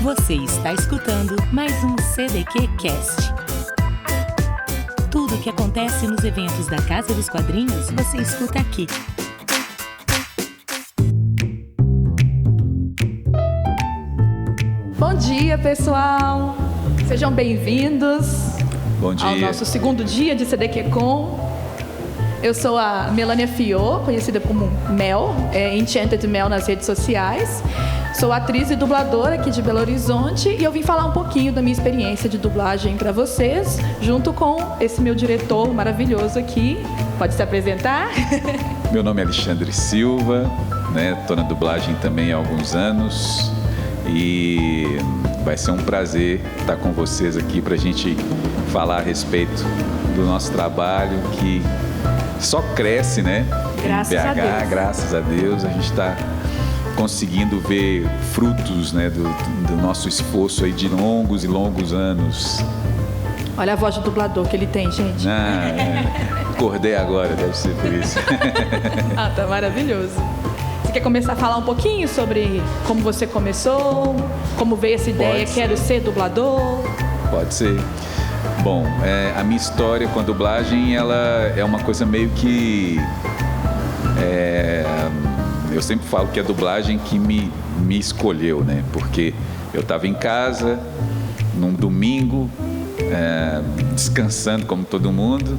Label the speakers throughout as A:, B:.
A: Você está escutando mais um CDQ Cast. Tudo o que acontece nos eventos da Casa dos Quadrinhos, você escuta aqui.
B: Bom dia, pessoal! Sejam bem-vindos ao nosso segundo dia de CDQCon. Eu sou a Melania Fiô, conhecida como Mel, Enchanted Mel nas redes sociais. Sou atriz e dubladora aqui de Belo Horizonte e eu vim falar um pouquinho da minha experiência de dublagem para vocês, junto com esse meu diretor maravilhoso aqui. Pode se apresentar?
C: Meu nome é Alexandre Silva, estou na dublagem também há alguns anos e vai ser um prazer estar com vocês aqui para a gente falar a respeito do nosso trabalho que só cresce, né?
B: Graças a Deus.
C: Graças a Deus, a gente está conseguindo ver frutos, né, do nosso esforço aí de longos e longos anos.
B: Olha a voz de dublador que ele tem, gente.
C: Acordei agora, deve ser por isso.
B: Tá maravilhoso. Você quer começar a falar um pouquinho sobre como você começou, como veio essa ideia, quero ser dublador?
C: Pode ser. Bom, a minha história com a dublagem, ela é uma coisa meio que... eu sempre falo que é a dublagem que me escolheu, né? Porque eu estava em casa, num domingo, descansando como todo mundo,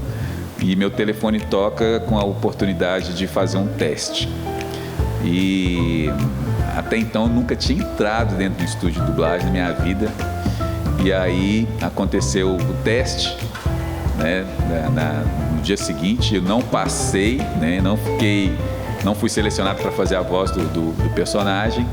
C: e meu telefone toca com a oportunidade de fazer um teste. E até então eu nunca tinha entrado dentro do estúdio de dublagem na minha vida. E aí aconteceu o teste, né? No dia seguinte eu não passei, né? Não fui selecionado para fazer a voz do personagem,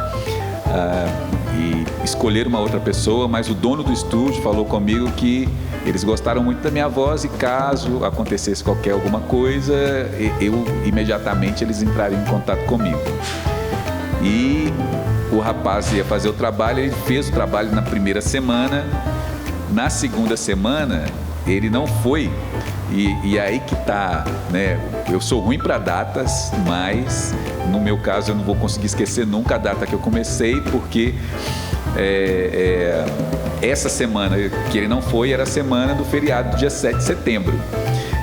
C: e escolher uma outra pessoa, mas o dono do estúdio falou comigo que eles gostaram muito da minha voz e caso acontecesse alguma coisa, imediatamente eles entrariam em contato comigo. E o rapaz ia fazer o trabalho, ele fez o trabalho na primeira semana, na segunda semana ele não foi. E aí que tá, né? Eu sou ruim para datas, mas no meu caso eu não vou conseguir esquecer nunca a data que eu comecei, porque essa semana que ele não foi era a semana do feriado do dia 7 de setembro.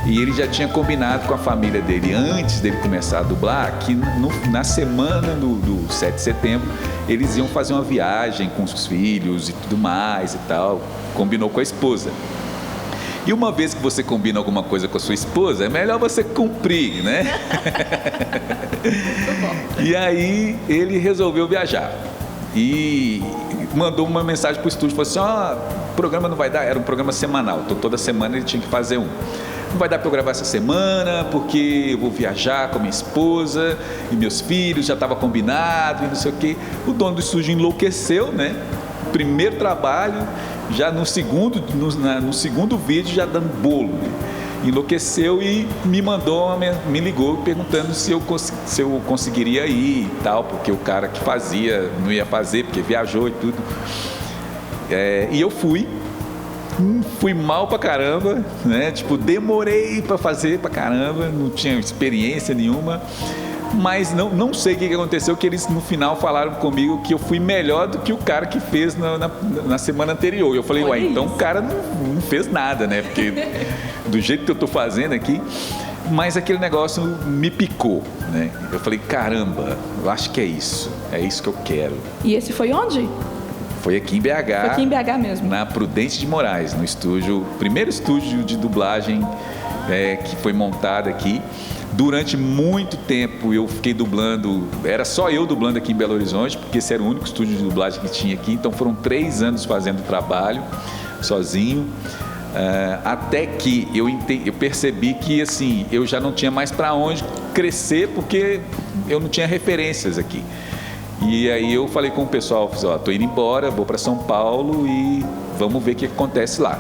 C: E ele já tinha combinado com a família dele, antes dele começar a dublar, que na semana do 7 de setembro eles iam fazer uma viagem com os filhos e tudo mais e tal. Combinou com a esposa. E uma vez que você combina alguma coisa com a sua esposa, é melhor você cumprir, né? E aí ele resolveu viajar. E mandou uma mensagem para o estúdio, falou assim, o programa não vai dar, era um programa semanal, então toda semana ele tinha que fazer um. Não vai dar para eu gravar essa semana, porque eu vou viajar com a minha esposa e meus filhos, já estava combinado e não sei o quê. O dono do estúdio enlouqueceu, né? Primeiro trabalho, já no segundo vídeo já dando bolo, né? Enlouqueceu e me ligou perguntando se eu conseguiria ir e tal, porque o cara que fazia não ia fazer, porque viajou e tudo. E eu fui mal pra caramba, né? Demorei pra fazer pra caramba, não tinha experiência nenhuma. Mas não sei o que aconteceu, que eles no final falaram comigo que eu fui melhor do que o cara que fez na semana anterior. Eu falei, então o cara não fez nada, né? Porque do jeito que eu tô fazendo aqui. Mas aquele negócio me picou, né? Eu falei, caramba, eu acho que é isso que eu quero.
B: E esse foi onde?
C: Foi aqui em BH.
B: Foi aqui em BH mesmo? Na
C: Prudente de Moraes, no estúdio, primeiro estúdio de dublagem que foi montado aqui. Durante muito tempo eu fiquei dublando, era só eu dublando aqui em Belo Horizonte, porque esse era o único estúdio de dublagem que tinha aqui, então foram 3 anos fazendo trabalho, sozinho, até que eu percebi que assim, eu já não tinha mais para onde crescer, porque eu não tinha referências aqui. E aí eu falei com o pessoal, estou indo embora, vou para São Paulo e vamos ver o que acontece lá.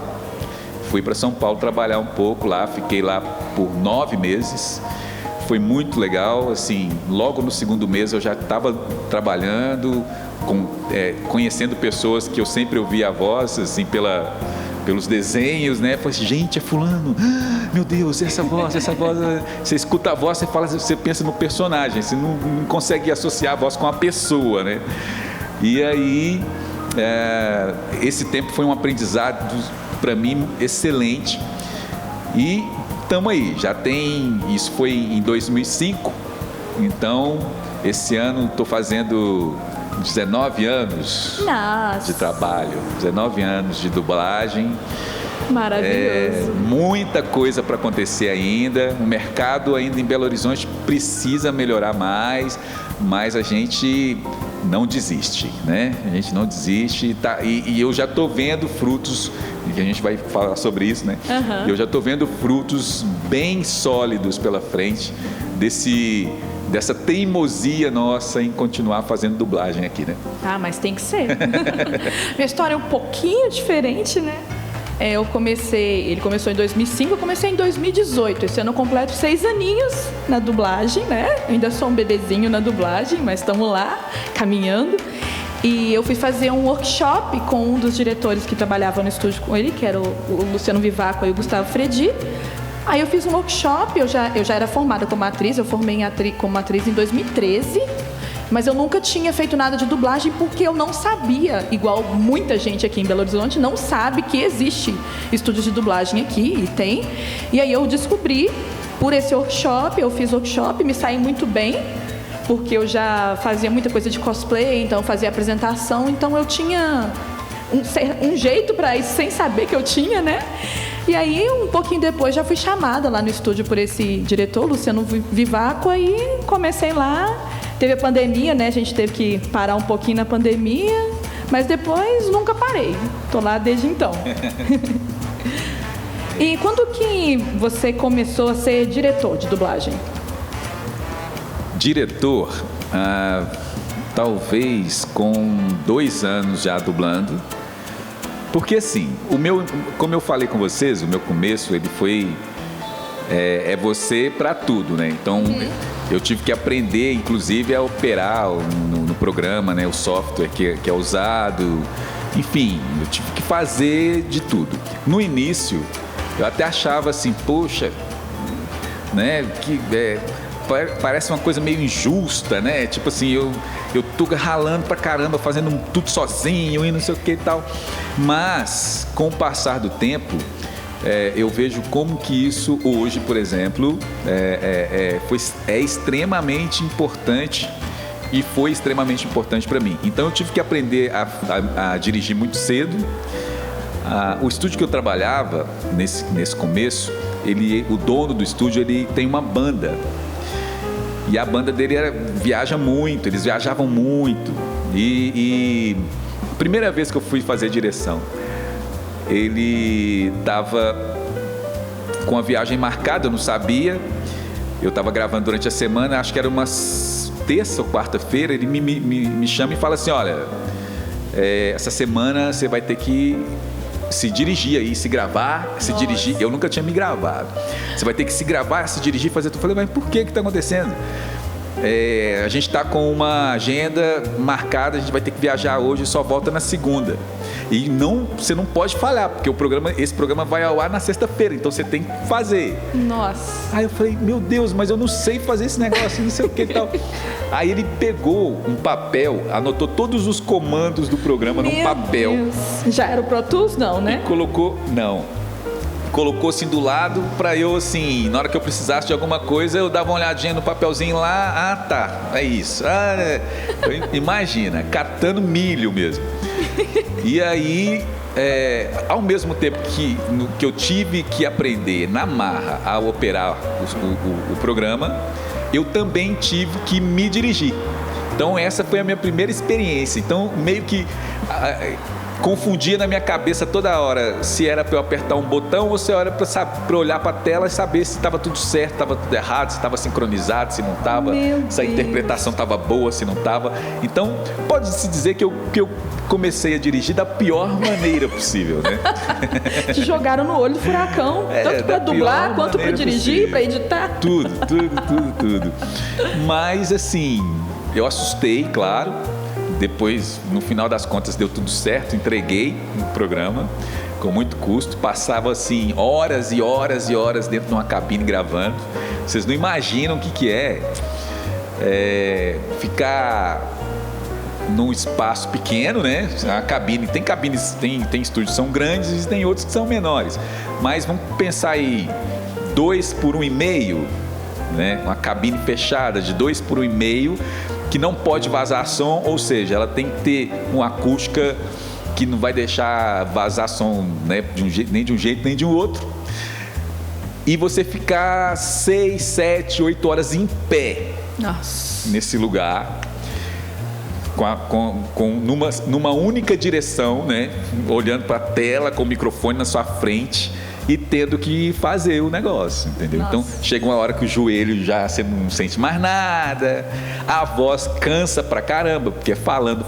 C: Fui para São Paulo trabalhar um pouco lá, fiquei lá por 9 meses. Foi muito legal, assim, logo no segundo mês eu já estava trabalhando, conhecendo pessoas que eu sempre ouvia a voz, assim, pelos desenhos, né? Falei assim, gente, é fulano, meu Deus, essa voz, você escuta a voz, você pensa no personagem, você não consegue associar a voz com a pessoa, né? E aí esse tempo foi um aprendizado para mim excelente. E estamos aí, isso foi em 2005, então esse ano estou fazendo 19 anos de trabalho, 19 anos de dublagem.
B: Maravilhoso.
C: Muita coisa para acontecer ainda. O mercado ainda em Belo Horizonte precisa melhorar mais, mas a gente não desiste, né? A gente não desiste, tá? E eu já estou vendo frutos, que a gente vai falar sobre isso, né? Eu já estou vendo frutos bem sólidos pela frente dessa teimosia nossa em continuar fazendo dublagem aqui, né?
B: Ah, mas tem que ser. Minha história é um pouquinho diferente, né? Ele começou em 2005, eu comecei em 2018. Esse ano eu completo 6 aninhos na dublagem, né? Eu ainda sou um bebezinho na dublagem, mas estamos lá, caminhando. E eu fui fazer um workshop com um dos diretores que trabalhava no estúdio com ele, que era o Luciano Vivaco e o Gustavo Fredi. Aí eu fiz um workshop, eu já era formada como atriz, eu formei como atriz em 2013. Mas eu nunca tinha feito nada de dublagem porque eu não sabia, igual muita gente aqui em Belo Horizonte não sabe que existe estúdio de dublagem aqui, e tem. E aí eu descobri por esse workshop, eu fiz workshop, me saí muito bem, porque eu já fazia muita coisa de cosplay, então fazia apresentação, então eu tinha um jeito para isso sem saber que eu tinha, né? E aí, um pouquinho depois, já fui chamada lá no estúdio por esse diretor, Luciano Vivaco, aí comecei lá. Teve a pandemia, né? A gente teve que parar um pouquinho na pandemia, mas depois nunca parei. Tô lá desde então. E quando que você começou a ser diretor de dublagem?
C: Diretor, talvez com 2 anos já dublando. Porque assim, como eu falei com vocês, o meu começo ele foi você para tudo, né? Então eu tive que aprender, inclusive, a operar no programa, né? O software que é usado. Enfim, eu tive que fazer de tudo. No início, eu até achava assim, poxa, né? Que parece uma coisa meio injusta, né? Tipo assim, eu tô ralando pra caramba, fazendo tudo sozinho e não sei o que e tal. Mas, com o passar do tempo, eu vejo como que isso hoje, por exemplo, é extremamente importante e foi extremamente importante para mim. Então eu tive que aprender a dirigir muito cedo. O estúdio que eu trabalhava nesse começo, o dono do estúdio, ele tem uma banda. E a banda dele viaja muito, eles viajavam muito. E a primeira vez que eu fui fazer direção, ele estava com a viagem marcada, eu não sabia. Eu estava gravando durante a semana, acho que era uma terça ou quarta-feira. Ele me chama e fala assim: olha, essa semana você vai ter que se dirigir aí, se gravar, se dirigir. Eu nunca tinha me gravado. Você vai ter que se gravar, se dirigir, fazer tudo. Eu falei: mas por que está acontecendo? A gente está com uma agenda marcada, a gente vai ter que viajar hoje e só volta na segunda. E você não pode falhar, porque esse programa vai ao ar na sexta-feira, então você tem que fazer.
B: Nossa.
C: Aí eu falei: meu Deus, mas eu não sei fazer esse negócio, não sei o que e tal. Aí ele pegou um papel, anotou todos os comandos do programa num papel.
B: Deus. Já era o Pro Tools, não, né?
C: E colocou assim do lado para eu, assim, na hora que eu precisasse de alguma coisa, eu dava uma olhadinha no papelzinho lá. Tá, é isso. Imagina, catando milho mesmo. E aí, ao mesmo tempo que eu tive que aprender na marra a operar o programa, eu também tive que me dirigir. Então essa foi a minha primeira experiência. Então meio que confundia na minha cabeça toda hora se era para eu apertar um botão ou se era para olhar para a tela e saber se estava tudo certo, estava tudo errado, se estava sincronizado, se não estava, se a interpretação estava boa, se não estava. Então pode-se dizer que eu comecei a dirigir da pior maneira possível, né?
B: Te jogaram no olho do furacão, tanto para dublar quanto para dirigir, para editar.
C: Tudo. Mas assim, eu assustei, claro. Depois, no final das contas, deu tudo certo, entreguei o programa com muito custo. Passava assim horas e horas e horas dentro de uma cabine gravando. Vocês não imaginam o que é ficar num espaço pequeno, né? A cabine, tem cabines, tem estúdios que são grandes e tem outros que são menores. Mas vamos pensar aí, 2 por 1,5, né? Uma cabine fechada de 2 por 1,5, que não pode vazar som, ou seja, ela tem que ter uma acústica que não vai deixar vazar som, né? Nem de um jeito, nem de um outro. E você ficar 6, 7, 8 horas em pé.
B: Nossa.
C: Nesse lugar, numa única direção, né? Olhando para a tela com o microfone na sua frente e tendo que fazer o negócio, entendeu? Nossa. Então chega uma hora que o joelho já você não sente mais nada, a voz cansa pra caramba, porque é falando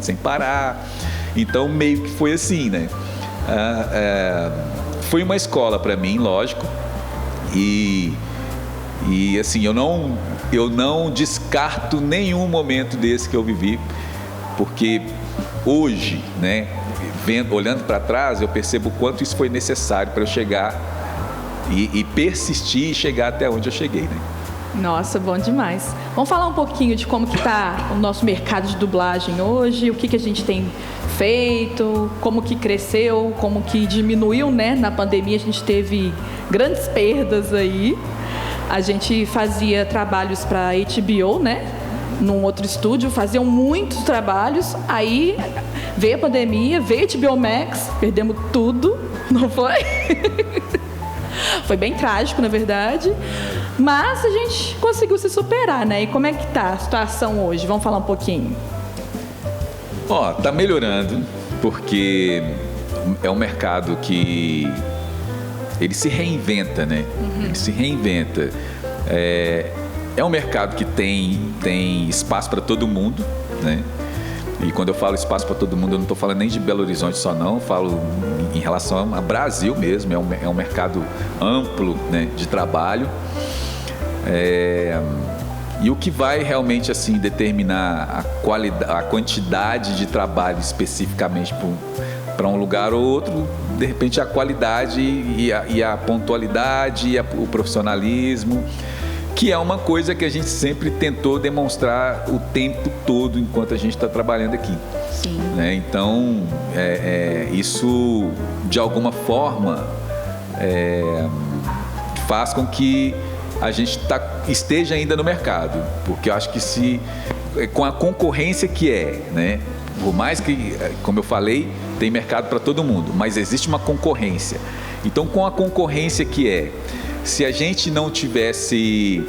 C: sem parar. Então meio que foi assim, né? Foi uma escola para mim, lógico, e assim, eu não descarto nenhum momento desse que eu vivi, porque hoje, né, olhando para trás, eu percebo o quanto isso foi necessário para eu chegar e persistir e chegar até onde eu cheguei, né?
B: Nossa, bom demais. Vamos falar um pouquinho de como que está o nosso mercado de dublagem hoje, o que a gente tem feito, como que cresceu, como que diminuiu, né? Na pandemia a gente teve grandes perdas aí. A gente fazia trabalhos para HBO, né? Num outro estúdio, faziam muitos trabalhos. Aí veio a pandemia, veio HBO Max, perdemos tudo, não foi? Foi bem trágico, na verdade. Mas a gente conseguiu se superar, né? E como é que tá a situação hoje? Vamos falar um pouquinho.
C: Tá melhorando, porque é um mercado que ele se reinventa, né? Uhum. Ele se reinventa. É um mercado que tem espaço para todo mundo, né? E quando eu falo espaço para todo mundo, eu não estou falando nem de Belo Horizonte só não, eu falo em relação ao Brasil mesmo. É um mercado amplo, né, de trabalho. E o que vai realmente assim determinar a quantidade de trabalho especificamente para um lugar ou outro, de repente a qualidade e a pontualidade e o profissionalismo, que é uma coisa que a gente sempre tentou demonstrar o tempo todo enquanto a gente está trabalhando aqui.
B: Sim.
C: Né? Então, isso de alguma forma faz com que a gente esteja ainda no mercado, porque eu acho que com a concorrência que né? Por mais que, como eu falei, tem mercado para todo mundo, mas existe uma concorrência. Então, com a concorrência que se a gente não tivesse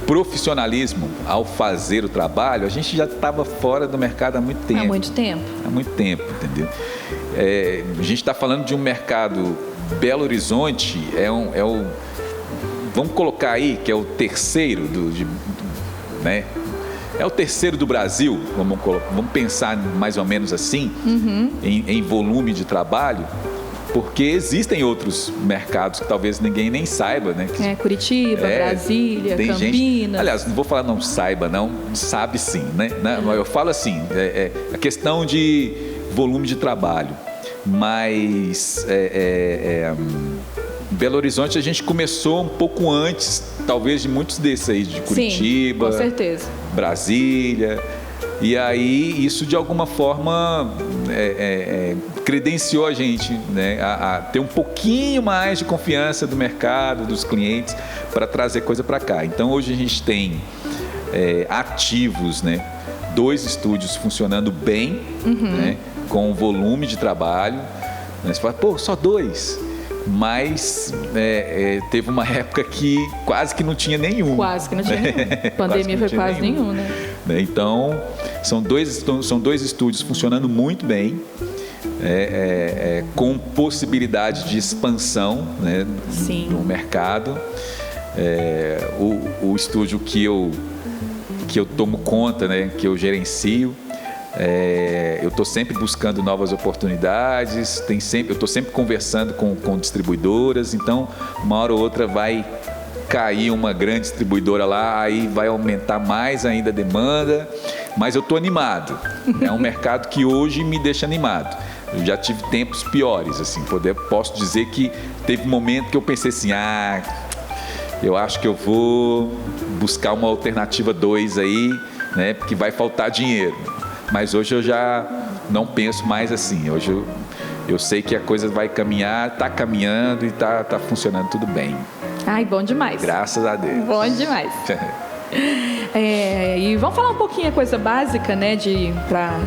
C: profissionalismo ao fazer o trabalho, a gente já estava fora do mercado há muito tempo.
B: Há muito tempo.
C: Há muito tempo, entendeu? A gente está falando de um mercado. Belo Horizonte vamos colocar aí que é o terceiro né? É o terceiro do Brasil, vamos pensar mais ou menos assim, uhum. em volume de trabalho, porque existem outros mercados que talvez ninguém nem saiba, né?
B: Curitiba, Brasília, Campinas.
C: Gente, aliás, não vou falar não saiba, não, sabe sim, né? Eu falo assim, a questão de volume de trabalho, mas Belo Horizonte a gente começou um pouco antes, talvez, de muitos desses aí, de Curitiba,
B: sim, com certeza.
C: Brasília, e aí isso de alguma forma credenciou a gente, né, a ter um pouquinho mais de confiança do mercado, dos clientes, para trazer coisa para cá. Então hoje a gente tem ativos, né, 2 estúdios funcionando bem, uhum. né, com volume de trabalho. Você fala, só 2? Mas teve uma época que quase que não tinha nenhum.
B: Quase que não tinha nenhum. A pandemia foi quase nenhum, né?
C: Então, são dois estúdios funcionando muito bem, com possibilidade de expansão, né, no mercado. O estúdio que eu tomo conta, né, que eu gerencio, eu estou sempre buscando novas oportunidades, eu estou sempre conversando com distribuidoras, então uma hora ou outra vai cair uma grande distribuidora lá, aí vai aumentar mais ainda a demanda, mas eu estou animado. É um mercado que hoje me deixa animado. Eu já tive tempos piores, assim, posso dizer que teve um momento que eu pensei assim, eu acho que eu vou buscar uma alternativa 2 aí, né? Porque vai faltar dinheiro. Mas hoje eu já não penso mais assim. Hoje eu sei que a coisa vai caminhar, está caminhando e está funcionando tudo bem.
B: Ai, bom demais.
C: Graças a Deus.
B: Bom demais. E vamos falar um pouquinho a coisa básica, né? Para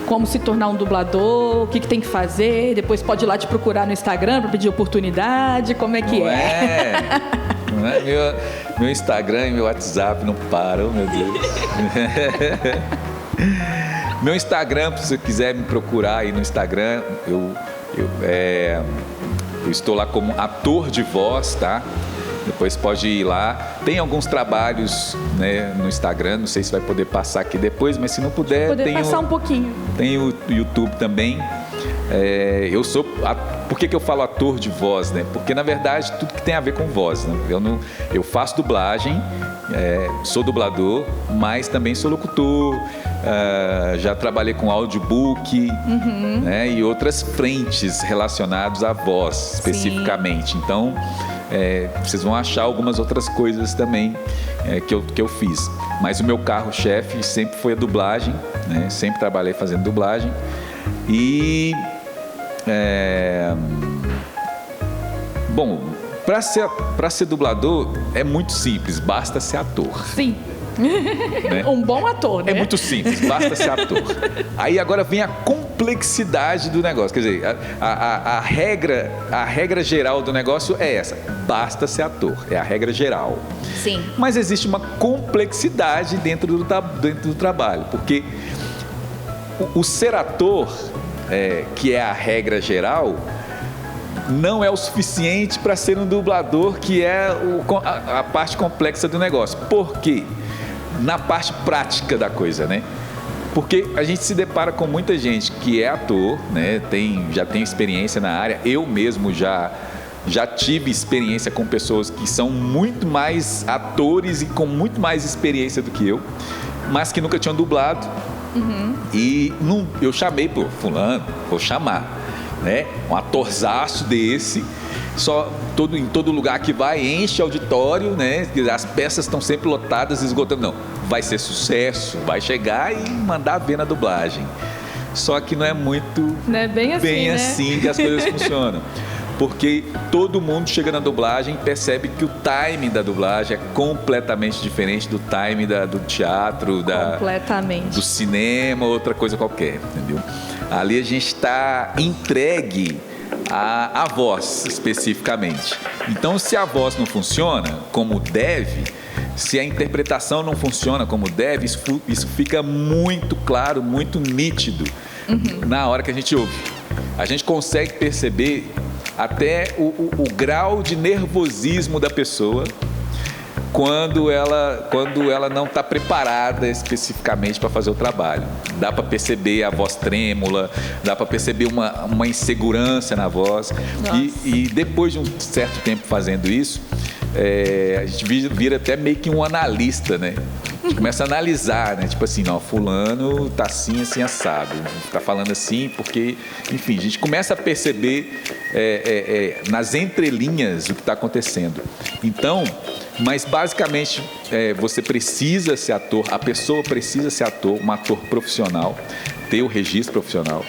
B: como se tornar um dublador, o que tem que fazer. Depois pode ir lá te procurar no Instagram para pedir oportunidade. Como é que é?
C: Não é? Meu Instagram e meu WhatsApp não param, meu Deus. Meu Instagram, se você quiser me procurar aí no Instagram, eu estou lá como ator de voz, tá? Depois pode ir lá. Tem alguns trabalhos, né, no Instagram, não sei se vai poder passar aqui depois, mas se não puder...
B: passar um pouquinho.
C: Tem o YouTube também. Por que eu falo ator de voz, né? Porque, na verdade, tudo que tem a ver com voz, né? Eu faço dublagem, sou dublador, mas também sou locutor, já trabalhei com audiobook, né? E outras frentes relacionadas à voz, especificamente. Sim. Então, vocês vão achar algumas outras coisas também que eu fiz. Mas o meu carro-chefe sempre foi a dublagem, né? Sempre trabalhei fazendo dublagem. E... Bom, para ser dublador é muito simples, basta ser ator.
B: Sim. Né? Um bom ator, né?
C: É muito simples, basta ser ator. Aí agora vem a complexidade do negócio. Quer dizer, a regra geral do negócio é essa: basta ser ator, é a regra geral.
B: Sim.
C: Mas existe uma complexidade dentro do trabalho, porque o ser ator, que é a regra geral, não é o suficiente para ser um dublador, que é a parte complexa do negócio. Por quê? Na parte prática da coisa, né? Porque a gente se depara com muita gente que é ator, né? Já tem experiência na área. Eu mesmo já tive experiência com pessoas que são muito mais atores e com muito mais experiência do que eu, mas que nunca tinham dublado. E eu chamei, fulano, vou chamar, né? Um atorzaço desse, em todo lugar que vai, enche auditório, né? As peças estão sempre lotadas, esgotando. Não, vai ser sucesso, vai chegar e mandar ver na dublagem. Só que não é muito
B: não é bem
C: assim que as coisas funcionam. Porque todo mundo chega na dublagem e percebe que o timing da dublagem é completamente diferente do timing do teatro, do cinema, outra coisa qualquer, entendeu? Ali a gente está entregue à voz, especificamente. Então, se a voz não funciona como deve, se a interpretação não funciona como deve, isso fica muito claro, muito nítido na hora que a gente ouve. A gente consegue perceber até o grau de nervosismo da pessoa quando ela não está preparada especificamente para fazer o trabalho. Dá para perceber a voz trêmula, dá para perceber uma insegurança na voz. E depois de um certo tempo fazendo isso, a gente vira até meio que um analista, né? A gente começa a analisar, né? Tipo assim, não, fulano tá assim, assim, assado. Tá falando assim porque... Enfim, a gente começa a perceber nas entrelinhas o que está acontecendo. Então, mas basicamente, você precisa ser ator, a pessoa precisa ser ator, um ator profissional, ter o registro profissional.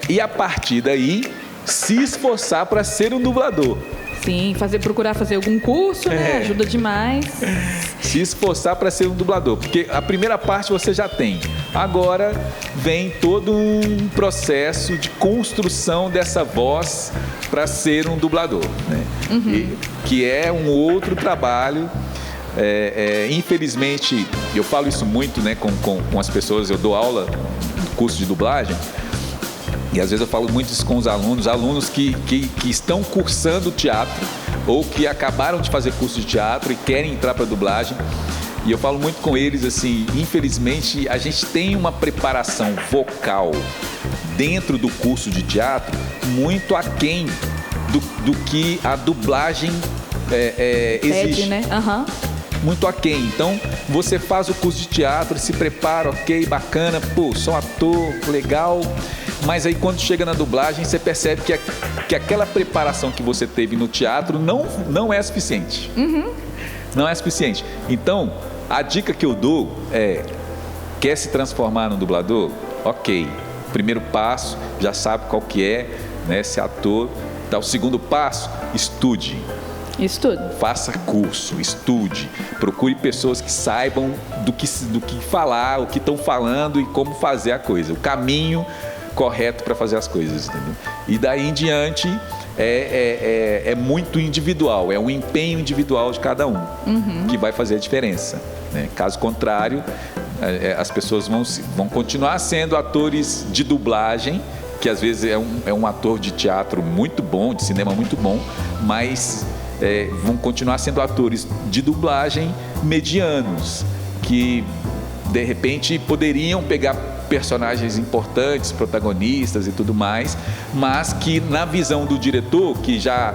C: E a partir daí, se esforçar para ser um dublador.
B: Sim, procurar fazer algum curso, né? Ajuda demais.
C: Se esforçar para ser um dublador, porque a primeira parte você já tem. Agora vem todo um processo de construção dessa voz para ser um dublador, né? Que é um outro trabalho. Infelizmente, eu falo isso muito, né, com as pessoas. Eu dou aula no curso de dublagem. E às vezes eu falo muito isso com os alunos que estão cursando teatro ou que acabaram de fazer curso de teatro e querem entrar para a dublagem. E eu falo muito com eles assim, infelizmente a gente tem uma preparação vocal dentro do curso de teatro muito aquém do que a dublagem exige.
B: Né?
C: Muito aquém. Então, você faz o curso de teatro, se prepara, ok, bacana, sou um ator, legal. Mas aí quando chega na dublagem, você percebe que aquela preparação que você teve no teatro não é suficiente. Não é suficiente. Então, a dica que eu dou é: quer se transformar no dublador? Ok, primeiro passo, já sabe qual que é, né, ser ator. Então, o segundo passo, estude.
B: Estude.
C: Faça curso, estude. Procure pessoas que saibam do que falar, o que estão falando e como fazer a coisa. O caminho correto para fazer as coisas, entendeu? E daí em diante é muito individual, é um empenho individual de cada um que vai fazer a diferença, né? Caso contrário, as pessoas vão continuar sendo atores de dublagem, que às vezes é um ator de teatro muito bom, de cinema muito bom, mas vão continuar sendo atores de dublagem medianos, que de repente poderiam pegar personagens importantes, protagonistas e tudo mais, mas que na visão do diretor, que já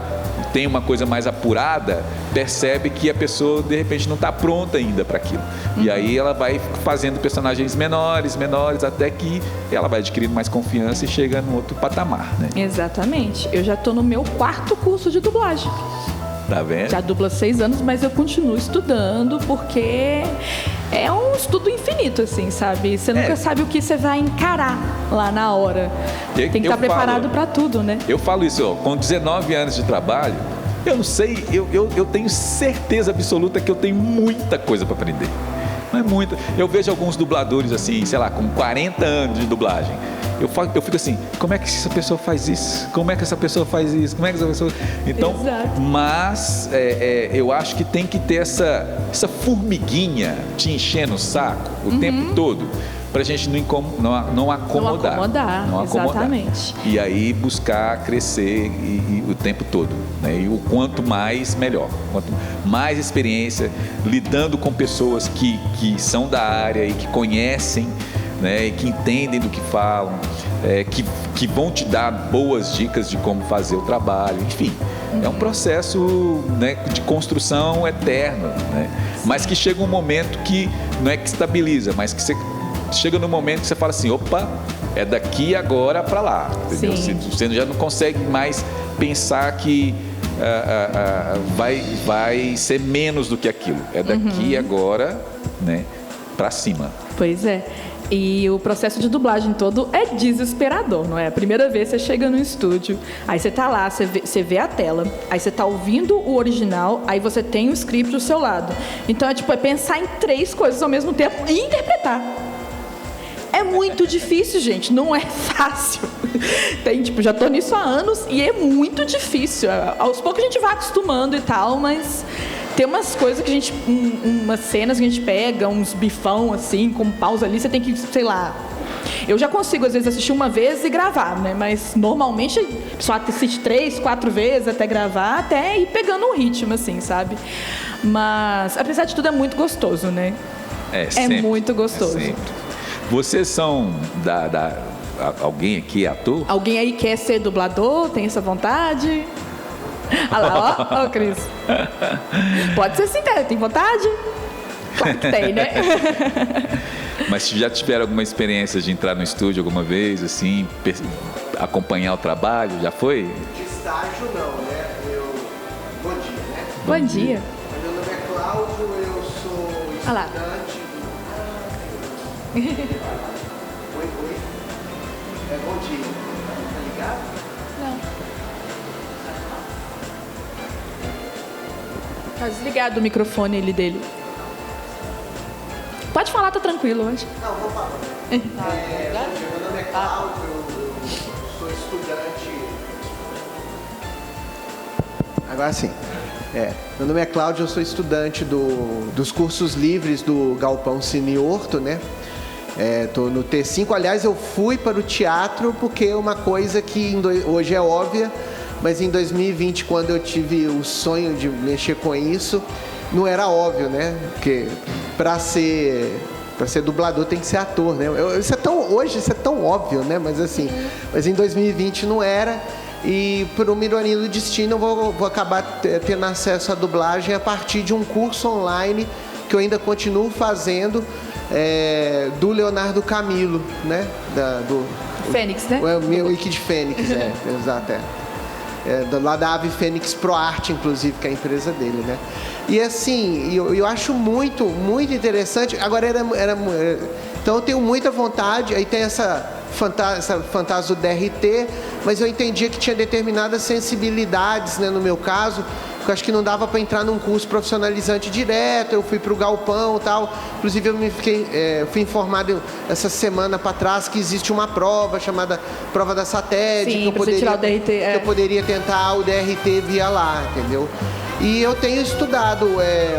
C: tem uma coisa mais apurada, percebe que a pessoa de repente não está pronta ainda para aquilo. E aí ela vai fazendo personagens menores, até que ela vai adquirindo mais confiança e chega num outro patamar, né?
B: Exatamente. Eu já estou no meu 4º curso de dublagem.
C: Tá vendo?
B: Já dublo há 6 anos, mas eu continuo estudando porque é um estudo infinito, assim, sabe? Você nunca sabe o que você vai encarar lá na hora. Tem que estar preparado para tudo, né?
C: Eu falo isso, ó, com 19 anos de trabalho, eu não sei, eu tenho certeza absoluta que eu tenho muita coisa para aprender. Não é muita. Eu vejo alguns dubladores assim, sei lá, com 40 anos de dublagem. Eu fico assim, como é que essa pessoa faz isso? Como é que essa pessoa faz isso? Como é que essa pessoa... Então,
B: exato.
C: Mas eu acho que tem que ter essa formiguinha te enchendo o saco o tempo todo, para a gente não acomodar. Não acomodar.
B: Exatamente.
C: E aí buscar crescer o tempo todo, né? E o quanto mais, melhor. Quanto mais experiência, lidando com pessoas que são da área e que conhecem, né, e que entendem do que falam, que vão te dar boas dicas de como fazer o trabalho, enfim. É um processo, né, de construção eterno, né? Mas que chega um momento que não é que estabiliza, mas que você chega no momento que você fala assim, opa, é daqui agora para lá, entendeu? Você já não consegue mais pensar que vai ser menos do que aquilo. É daqui agora, né, para cima.
B: Pois é. E o processo de dublagem todo é desesperador, não é? A primeira vez você chega no estúdio, aí você tá lá, você vê a tela, aí você tá ouvindo o original, aí você tem o script do seu lado. Então é pensar em 3 coisas ao mesmo tempo e interpretar. É muito difícil, gente, não é fácil. Já tô nisso há anos e é muito difícil. Aos poucos a gente vai acostumando e tal, mas tem umas coisas que umas cenas que a gente pega, uns bifão assim, com pausa ali, você tem que, sei lá. Eu já consigo, às vezes, assistir uma vez e gravar, né? Mas normalmente a pessoa assiste 3, 4 vezes até gravar, até ir pegando um ritmo, assim, sabe? Mas, apesar de tudo, é muito gostoso, né? É muito gostoso.
C: Vocês são alguém aqui é ator?
B: Alguém aí quer ser dublador? Tem essa vontade? Olha lá, ó, Cris. Pode ser sincero, tem vontade? Claro que tem, né?
C: Mas já tiveram alguma experiência de entrar no estúdio alguma vez, assim, acompanhar o trabalho? Já foi?
D: De estágio não, né? Bom dia, né?
B: Bom dia.
D: Meu nome é Cláudio, eu sou estudante. Oi. Bom dia. Tá ligado?
B: Não. Tá desligado o microfone dele. Pode falar, tá tranquilo hoje.
D: Não, vou falar. Meu nome é Cláudio, eu sou estudante. Agora sim. Meu nome é Cláudio, eu sou estudante dos cursos livres do Galpão Cine Horto, né? Estou no T5. Aliás, eu fui para o teatro porque é uma coisa que hoje é óbvia, mas em 2020, quando eu tive o sonho de mexer com isso, não era óbvio, né? Porque para ser dublador tem que ser ator, né? Hoje isso é tão óbvio, né? Mas em 2020 não era. E por uma ironia do destino, eu vou acabar tendo acesso à dublagem a partir de um curso online que eu ainda continuo fazendo, do Leonardo Camilo, né? Do
B: Fênix, né?
D: O meu wiki de Fênix, exato, lá da Ave Fênix Pro Arte, inclusive, que é a empresa dele, né? E assim, eu acho muito, muito interessante. Agora, Então eu tenho muita vontade, aí tem essa fantasma do DRT, mas eu entendia que tinha determinadas sensibilidades, né, no meu caso, que eu acho que não dava para entrar num curso profissionalizante direto. Eu fui para o Galpão e tal. Inclusive eu fui informado essa semana para trás que existe uma prova chamada Prova da SATED,
B: que eu
D: poderia tentar o DRT via lá, entendeu? E eu tenho estudado,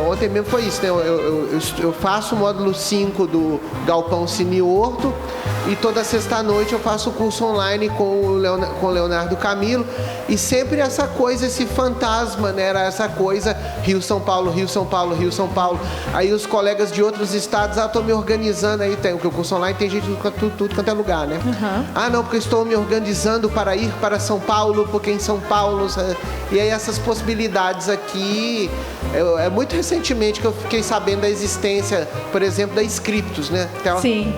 D: ontem mesmo foi isso, né? Eu faço o módulo 5 do Galpão Cine Horto e toda sexta-noite eu faço o curso online com o Leonardo Camilo, e sempre essa coisa, esse fantasma, né? Era essa coisa, Rio, São Paulo, Rio, São Paulo, Rio, São Paulo. Aí os colegas de outros estados, estou me organizando aí, porque o curso online tem gente de tudo quanto é lugar, né? Uhum. Não, porque eu estou me organizando para ir para São Paulo, porque em São Paulo... E aí essas possibilidades aqui, é muito recentemente que eu fiquei sabendo da existência, por exemplo, da Scriptus, né?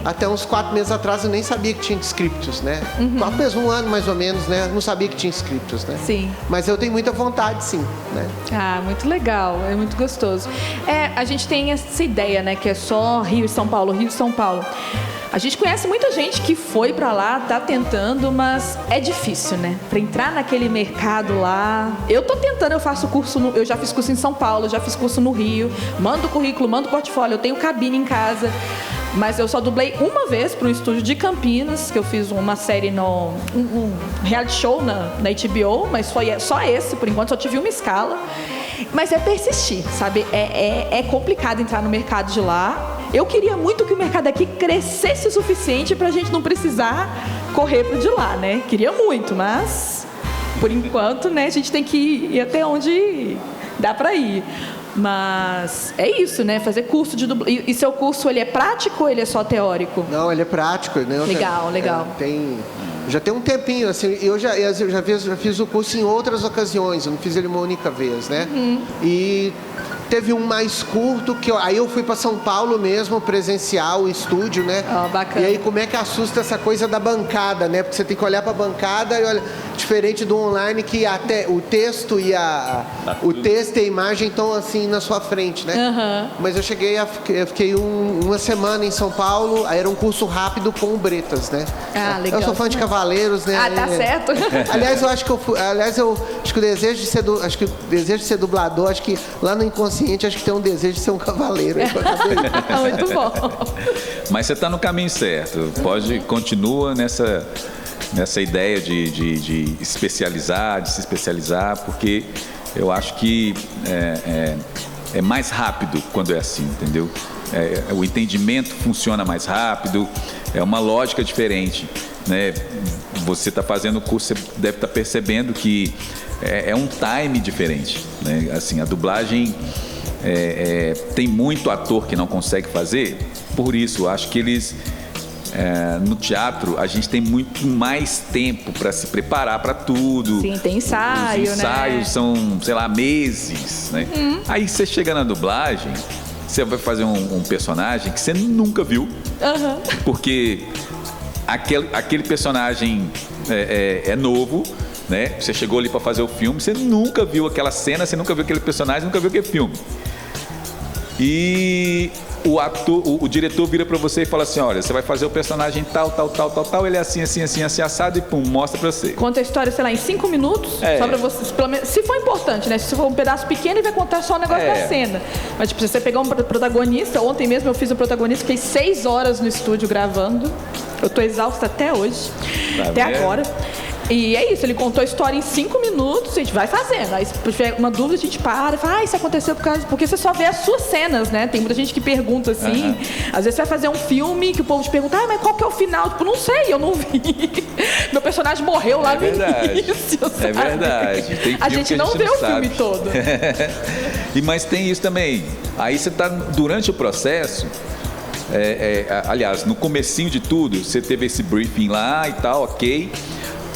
D: Até uns 4 meses atrás eu nem sabia que tinha Scriptus, né? 4 meses, 1 ano mais ou menos, né? Não sabia que tinha Scriptus, né?
B: Sim.
D: Mas eu tenho muita vontade, sim, né?
B: Muito legal, é muito gostoso. A gente tem essa ideia, né? Que é só Rio e São Paulo, Rio e São Paulo. A gente conhece muita gente que foi pra lá, tá tentando, mas é difícil, né? Pra entrar naquele mercado lá. Eu tô tentando, eu faço curso, eu já fiz curso em São Paulo, já fiz curso no Rio, mando currículo, mando portfólio, eu tenho cabine em casa. Mas eu só dublei uma vez para um estúdio de Campinas, que eu fiz uma série um reality show na HBO, mas foi só esse, por enquanto, só tive uma escala. Mas é persistir, sabe? É complicado entrar no mercado de lá. Eu queria muito que o mercado aqui crescesse o suficiente para a gente não precisar correr para o de lá, né? Queria muito, mas por enquanto, né, a gente tem que ir até onde dá para ir. Mas é isso, né? Fazer curso de dublagem. E seu curso, ele é prático ou ele é só teórico?
D: Não, ele é prático, né?
B: Legal.
D: Já tem um tempinho, assim, eu já fiz o curso em outras ocasiões, eu não fiz ele uma única vez, né? E teve um mais curto, aí eu fui para São Paulo mesmo, presencial, o estúdio, né?
B: Bacana.
D: E aí como é que assusta essa coisa da bancada, né? Porque você tem que olhar para a bancada e olha, diferente do online, que até o texto e a imagem estão assim na sua frente, né?
B: Uhum.
D: Mas eu fiquei uma semana em São Paulo, aí era um curso rápido com o Bretas, né?
B: Legal.
D: Eu sou fã de Cavaleiros, né?
B: Tá certo.
D: Aliás, eu acho que o desejo de ser dublador, acho que lá no inconsciente, acho que tem um desejo de ser um cavaleiro.
B: Muito bom.
C: Mas você está no caminho certo. Continua nessa ideia de especializar, de se especializar, porque eu acho que é mais rápido quando é assim, entendeu? O entendimento funciona mais rápido, é uma lógica diferente, né? Você está fazendo o curso, você deve estar percebendo que é um time diferente, né? Assim, a dublagem tem muito ator que não consegue fazer, por isso, acho que eles... no teatro, a gente tem muito mais tempo para se preparar para tudo.
B: Sim, tem ensaio,
C: Os ensaios são, sei lá, meses, né? Aí você chega na dublagem, você vai fazer um personagem que você nunca viu, porque aquele personagem é novo, né? Você chegou ali para fazer o filme, você nunca viu aquela cena, você nunca viu aquele personagem, nunca viu aquele filme. E o diretor vira pra você e fala assim: olha, você vai fazer o personagem tal, ele é assim, assado, e pum, mostra pra você.
B: Conta a história, sei lá, em 5 minutos, só pra você, pelo menos, se for importante, né? Se for um pedaço pequeno, ele vai contar só o negócio da cena. Mas, tipo, se você pegar um protagonista, ontem mesmo eu fiz o protagonista, fiquei 6 horas no estúdio gravando. Eu tô exausta até hoje, até agora. E é isso, ele contou a história em 5 minutos, a gente vai fazendo. Aí se tiver uma dúvida, a gente para e fala, isso aconteceu porque você só vê as suas cenas, né? Tem muita gente que pergunta assim, às vezes você vai fazer um filme que o povo te pergunta, mas qual que é o final? Tipo, não sei, eu não vi. Meu personagem morreu lá no início, sabe?
C: É verdade. Tem
B: a gente não vê o filme todo.
C: Mas tem isso também. Aí você está durante o processo. Aliás, no comecinho de tudo, você teve esse briefing lá e tal, ok.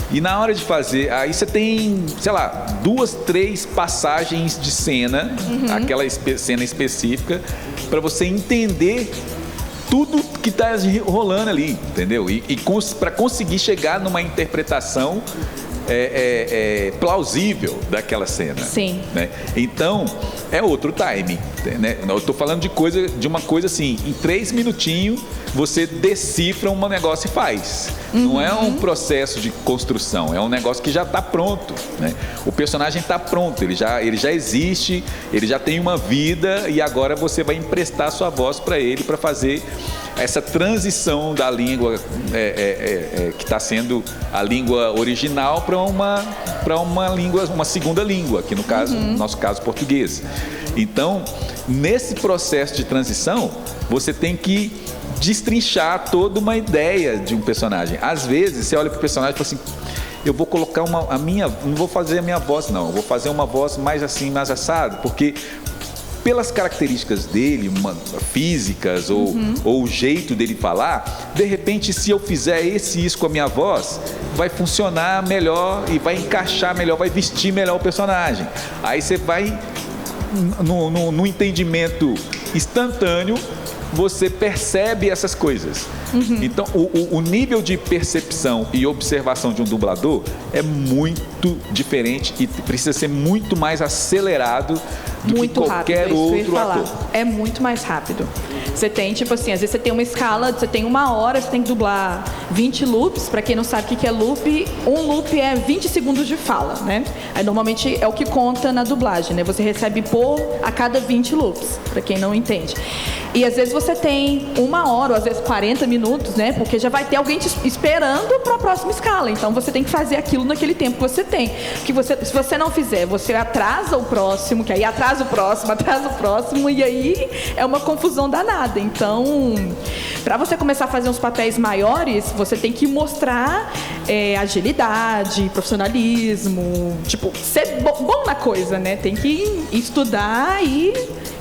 C: E na hora de fazer, aí você tem, sei lá, 2, 3 passagens de cena, aquela cena específica, para você entender tudo que está rolando ali, entendeu? E para conseguir chegar numa interpretação plausível daquela cena.
B: Sim.
C: Né? Então, é outro time. Né? Eu estou falando de uma coisa assim, em 3 minutinhos você decifra um negócio e faz. Não é um processo de construção, é um negócio que já está pronto. Né? O personagem está pronto, ele já existe, ele já tem uma vida e agora você vai emprestar sua voz para ele para fazer essa transição da língua que está sendo a língua original para uma língua, uma segunda língua, que no caso, no nosso caso, português. Então, nesse processo de transição, você tem que destrinchar toda uma ideia de um personagem. Às vezes, você olha para o personagem e fala assim, eu vou colocar não vou fazer a minha voz, não, eu vou fazer uma voz mais assim, mais assado, porque pelas características dele, físicas ou o jeito dele falar, de repente, se eu fizer isso com a minha voz, vai funcionar melhor e vai encaixar melhor, vai vestir melhor o personagem. Aí você vai, no entendimento instantâneo, você percebe essas coisas. Então, o nível de percepção e observação de um dublador é muito diferente e precisa ser muito mais acelerado do que qualquer outro ator.
B: É muito mais rápido. Você tem, tipo assim, às vezes você tem uma escala, você tem 1 hora, você tem que dublar 20 loops. Pra quem não sabe o que é loop, um loop é 20 segundos de fala, né? Aí normalmente é o que conta na dublagem, né? Você recebe a cada 20 loops, pra quem não entende. E às vezes você tem 1 hora, ou às vezes 40 minutos, né? Porque já vai ter alguém te esperando para a próxima escala. Então você tem que fazer aquilo naquele tempo que você tem. Porque se você não fizer, você atrasa o próximo, que aí atrasa o próximo, e aí é uma confusão danada. Então, para você começar a fazer uns papéis maiores, você tem que mostrar agilidade, profissionalismo, tipo, ser bom na coisa, né? Tem que estudar e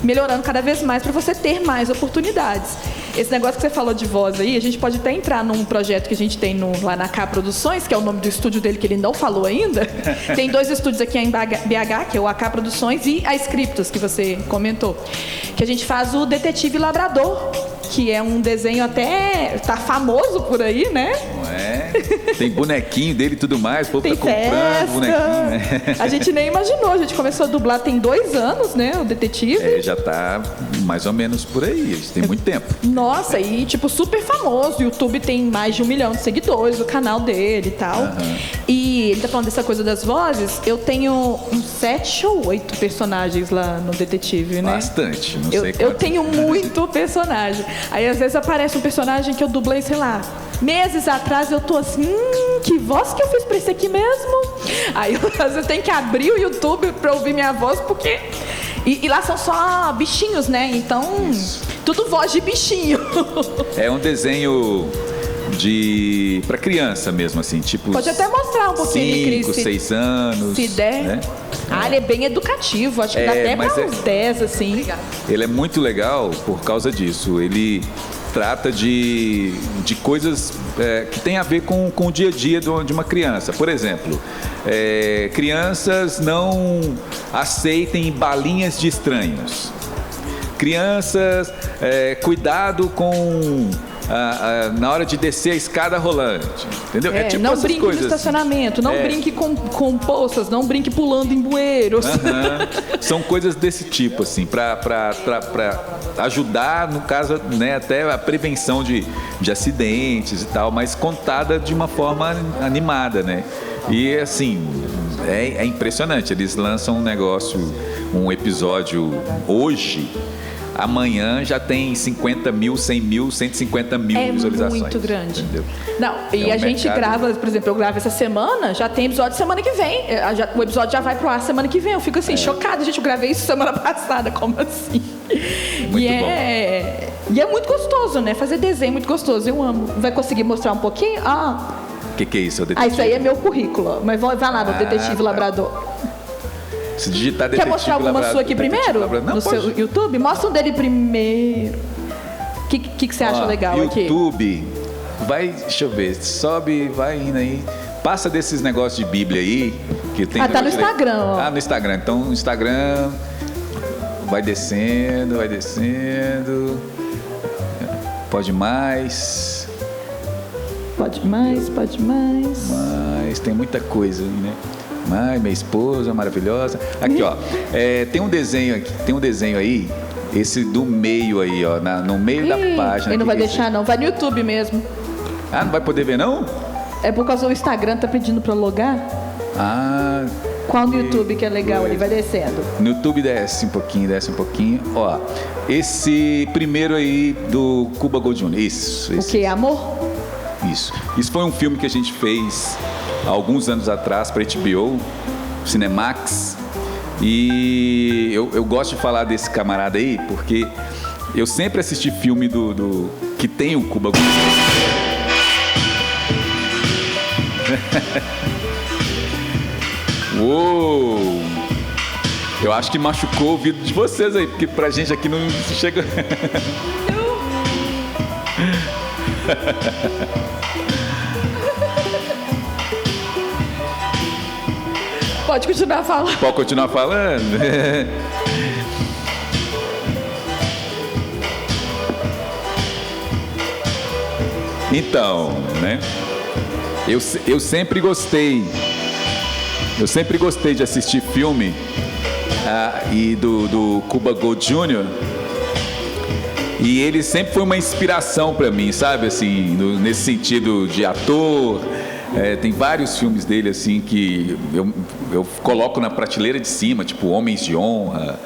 B: melhorando cada vez mais para você ter mais oportunidades. Esse negócio que você falou de voz aí, a gente pode até entrar num projeto que a gente tem lá na K Produções, que é o nome do estúdio dele, que ele não falou ainda. Tem 2 estúdios aqui em BH, que é o AK Produções e a Scriptus, que você comentou. Que a gente faz o Detetive Labrador, que é um desenho até... tá famoso por aí, né?
C: Não é? Tem bonequinho dele e tudo mais, o povo tá comprando bonequinho, né?
B: A gente nem imaginou, a gente começou a dublar tem 2 anos, né? O Detetive.
C: Já tá mais ou menos por aí, a gente tem muito tempo.
B: Nossa, e tipo, super famoso. O YouTube tem mais de 1 milhão de seguidores, o canal dele e tal. E ele tá falando dessa coisa das vozes. Eu tenho uns 7 ou 8 personagens lá no Detetive, né?
C: Bastante, não sei quanto.
B: Eu tenho muito personagem. Aí às vezes aparece um personagem que eu dublei, sei lá, meses atrás, eu tô assim, que voz que eu fiz pra esse aqui mesmo? Aí eu, às vezes, tenho que abrir o YouTube pra ouvir minha voz, porque... E lá são só bichinhos, né? Então, tudo voz de bichinho.
C: É um desenho para criança mesmo, assim, tipo...
B: Pode até mostrar um pouquinho,
C: 5, 6 anos.
B: Se der.
C: Né?
B: Ele é bem educativo, acho que dá até para uns 10, assim.
C: Ele é muito legal por causa disso. Ele trata de coisas que tem a ver com o dia a dia de uma criança. Por exemplo, crianças não aceitem balinhas de estranhos. Crianças, cuidado com... na hora de descer a escada rolante, entendeu? Tipo
B: não brinque no estacionamento, não brinque com poças, não brinque pulando em bueiros.
C: São coisas desse tipo, assim, para ajudar, no caso, né, até a prevenção de acidentes e tal, mas contada de uma forma animada, né? E assim, é impressionante. Eles lançam um episódio hoje. Amanhã já tem 50 mil, 100 mil, 150 mil visualizações. É
B: muito grande.
C: Entendeu?
B: Não, e a gente grava, por exemplo, eu gravo essa semana, já tem episódio semana que vem. O episódio já vai pro ar semana que vem. Eu fico assim, chocada. Gente, eu gravei isso semana passada. Como assim?
C: Muito bom.
B: E é muito gostoso, né? Fazer desenho é muito gostoso. Eu amo. Vai conseguir mostrar um pouquinho?
C: O que é isso? O detetive?
B: Isso aí é meu currículo. Mas vai lá no Detetive Labrador.
C: Se digitar
B: Detetive. Quer mostrar alguma sua aqui primeiro?
C: Não, no
B: seu YouTube? Mostra um dele primeiro. O que você acha legal
C: YouTube,
B: aqui?
C: YouTube, deixa eu ver, sobe, vai indo aí. Passa desses negócios de Bíblia aí. Que tem
B: tá no Instagram, ó.
C: No Instagram. Então, no Instagram, vai descendo. Pode mais.
B: Pode mais.
C: Mas tem muita coisa, né? Mas minha esposa maravilhosa. Aqui, ó. Tem um desenho aí. Esse do meio aí, ó. No meio da página.
B: Ele não vai deixar, não. Vai no YouTube mesmo.
C: Ah, não vai poder ver, não?
B: É por causa do Instagram, tá pedindo pra logar.
C: Ah.
B: Qual no YouTube que é legal? Ele vai descendo.
C: No YouTube desce um pouquinho. Ó, esse primeiro aí do Cuba Gooding Jr. Isso.
B: O que? Amor?
C: Isso foi um filme que a gente fez há alguns anos atrás para HBO, Cinemax. E eu gosto de falar desse camarada aí, porque eu sempre assisti filme do que tem o Cuba Gooding Jr. Uou! Eu acho que machucou o ouvido de vocês aí, porque pra gente aqui não chega.
B: Pode continuar falando.
C: Pode continuar falando? Então, né? Eu sempre gostei de assistir filme e do Cuba Gooding Jr. E ele sempre foi uma inspiração para mim, sabe? Assim, nesse sentido de ator. Tem vários filmes dele assim que eu coloco na prateleira de cima, tipo Homens de Honra,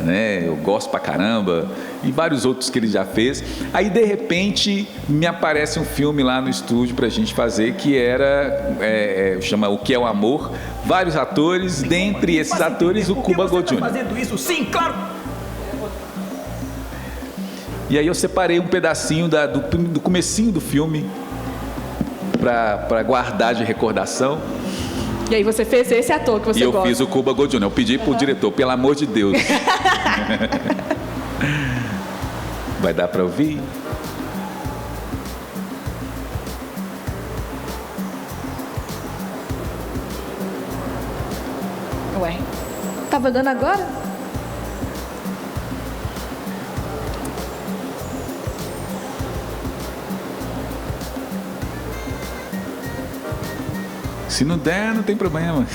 C: né? Eu gosto pra caramba, e vários outros que ele já fez. Aí de repente me aparece um filme lá no estúdio pra gente fazer, que era chama O Que é o Amor, vários atores, dentre esses atores o Cuba Gooding Jr.
E: Fazendo isso, sim, claro.
C: E aí eu separei um pedacinho do comecinho do filme para guardar de recordação.
B: E aí você fez esse ator que você gosta.
C: E eu fiz o Cuba Gooding Jr. Eu pedi pro diretor, pelo amor de Deus. Vai dar para ouvir?
B: Ué, tava dando agora?
C: Se não der, não tem problema.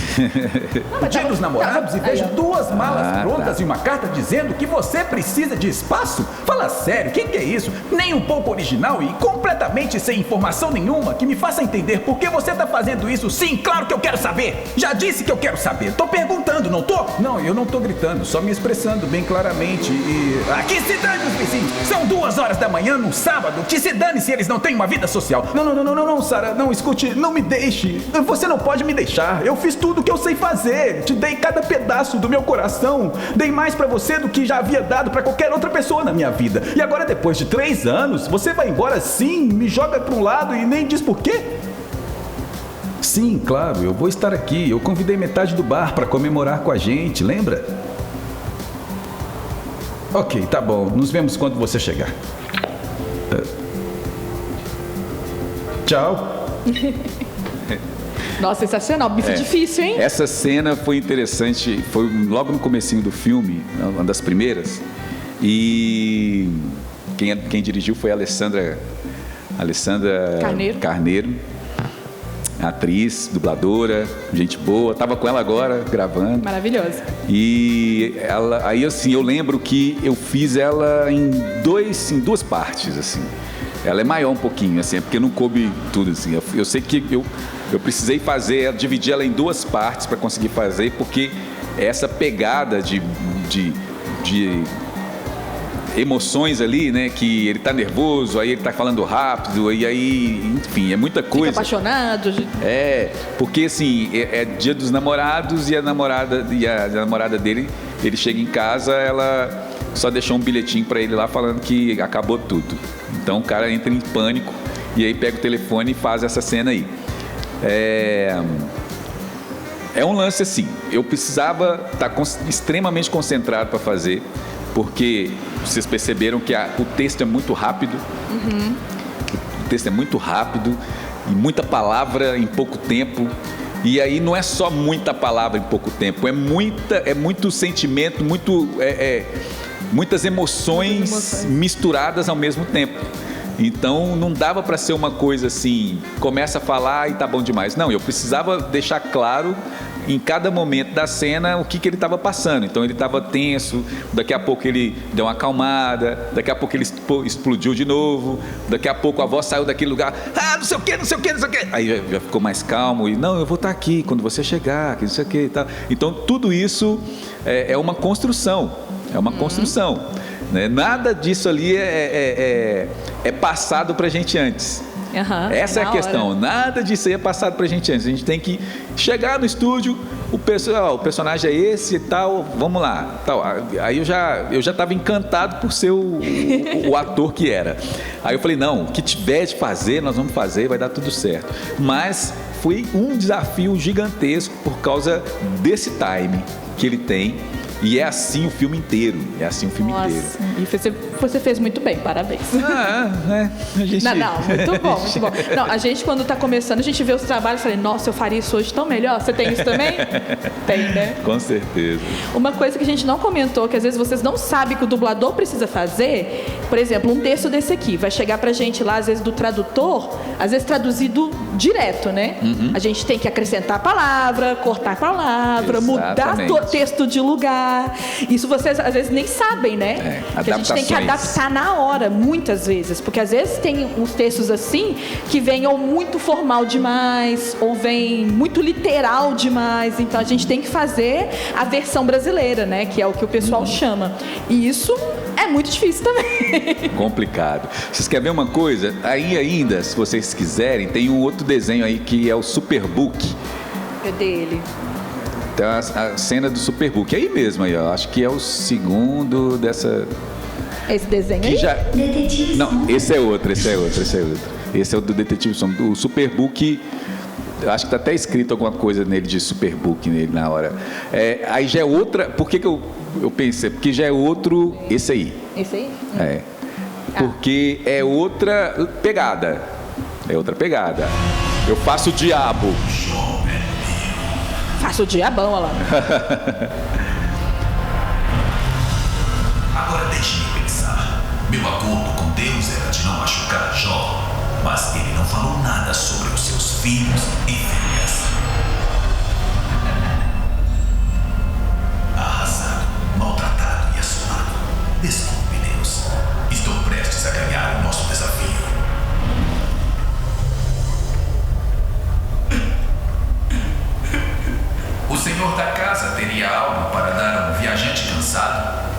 E: Dia dos namorados e vejo duas malas prontas e uma carta dizendo que você precisa de espaço? Fala sério, que é isso? Nem um pouco original e completamente sem informação nenhuma que me faça entender por que você tá fazendo isso. Sim, claro que eu quero saber. Já disse que eu quero saber. Tô perguntando, não tô? Não, eu não tô gritando, só me expressando bem claramente e... Que se dane os vizinhos. São 2h da manhã num sábado. Que se dane se eles não têm uma vida social. Não, Sara, não, escute, não me deixe. Você não pode me deixar. Eu fiz tudo o que eu sei fazer. Te dei cada pedaço do meu coração. Dei mais pra você do que já havia dado pra qualquer outra pessoa na minha vida. E agora, depois de 3 anos, você vai embora assim, me joga pra um lado e nem diz por quê? Sim, claro, eu vou estar aqui. Eu convidei metade do bar pra comemorar com a gente, lembra? Ok, tá bom. Nos vemos quando você chegar. Tchau.
B: Nossa, sensacional. Bife difícil, hein?
C: Essa cena foi interessante. Foi logo no comecinho do filme, uma das primeiras. E quem dirigiu foi a Alessandra Carneiro, atriz, dubladora, gente boa. Tava com ela agora, gravando.
B: Maravilhosa.
C: E ela, aí assim, eu lembro que eu fiz ela em duas partes, assim. Ela é maior um pouquinho, assim, porque não coube tudo, assim. Eu sei que eu precisei dividir ela em 2 partes para conseguir fazer, porque essa pegada de emoções ali, né, que ele tá nervoso, aí ele tá falando rápido, e aí, enfim, é muita coisa.
B: Fica apaixonado.
C: Porque assim, é dia dos namorados e a namorada dele, ele chega em casa, ela só deixou um bilhetinho para ele lá falando que acabou tudo. Então o cara entra em pânico e aí pega o telefone e faz essa cena aí. É um lance assim, eu precisava estar extremamente concentrado para fazer, porque vocês perceberam que o texto é muito rápido.
B: Uhum.
C: O texto é muito rápido e muita palavra em pouco tempo. E aí não é só muita palavra em pouco tempo, é muito sentimento, muitas emoções misturadas ao mesmo tempo. Então não dava para ser uma coisa assim, começa a falar e tá bom demais. Não, eu precisava deixar claro em cada momento da cena o que ele estava passando. Então ele estava tenso, daqui a pouco ele deu uma acalmada, daqui a pouco ele explodiu de novo, daqui a pouco a voz saiu daquele lugar, não sei o que, não sei o que, não sei o que. Aí já ficou mais calmo e, não, eu vou estar aqui quando você chegar, que não sei o que e tal. Então tudo isso é uma construção, né? Nada disso ali é passado pra gente antes. Essa é a questão. Nada disso aí é passado pra gente antes. A gente tem que chegar no estúdio, o personagem é esse e tal, vamos lá, tal. Aí eu já estava encantado por ser o ator que era. Aí eu falei, não, o que tiver de fazer, nós vamos fazer, vai dar tudo certo. Mas foi um desafio gigantesco por causa desse time que ele tem. E é assim o filme inteiro.
B: Nossa, e você fez muito bem, parabéns.
C: A gente...
B: Não, muito bom, muito bom. Não, a gente, quando está começando, a gente vê os trabalhos e fala, nossa, eu faria isso hoje tão melhor. Você tem isso também? Tem, né?
C: Com certeza.
B: Uma coisa que a gente não comentou, que às vezes vocês não sabem que o dublador precisa fazer, por exemplo, um texto desse aqui, vai chegar pra gente lá, às vezes, do tradutor, às vezes traduzido direto, né? A gente tem que acrescentar a palavra, cortar a palavra, mudar o texto de lugar. Isso vocês às vezes nem sabem, né? Que a gente tem que adaptar na hora, muitas vezes, porque às vezes tem uns textos assim que vêm ou muito formal demais, ou vem muito literal demais, então a gente tem que fazer a versão brasileira, né? Que é o que o pessoal chama. E isso é muito difícil também.
C: Complicado. Vocês querem ver uma coisa? Aí ainda, se vocês quiserem, tem um outro desenho aí que é o Superbook.
B: É dele.
C: Então, a cena do Superbook, aí mesmo, aí, ó, acho que é o segundo dessa...
B: Esse desenho
C: que
B: aí?
C: Detetive Não, esse é outro. Esse é o do Detetive Som. O Superbook, acho que está até escrito alguma coisa nele de Superbook nele na hora. Aí já é outra... Por que eu pensei? Porque já é outro... Esse aí.
B: Esse aí?
C: Porque é outra pegada. Eu faço o diabo.
B: Faço o diabão, olha lá.
F: Agora deixe-me pensar. Meu acordo com Deus era de não machucar Jó, mas ele não falou nada sobre os seus filhos e filhas. Arrasado, maltratado e assolado. Desculpe, Deus. Estou prestes a ganhar o nosso desafio. O senhor da casa teria algo para dar a um viajante cansado?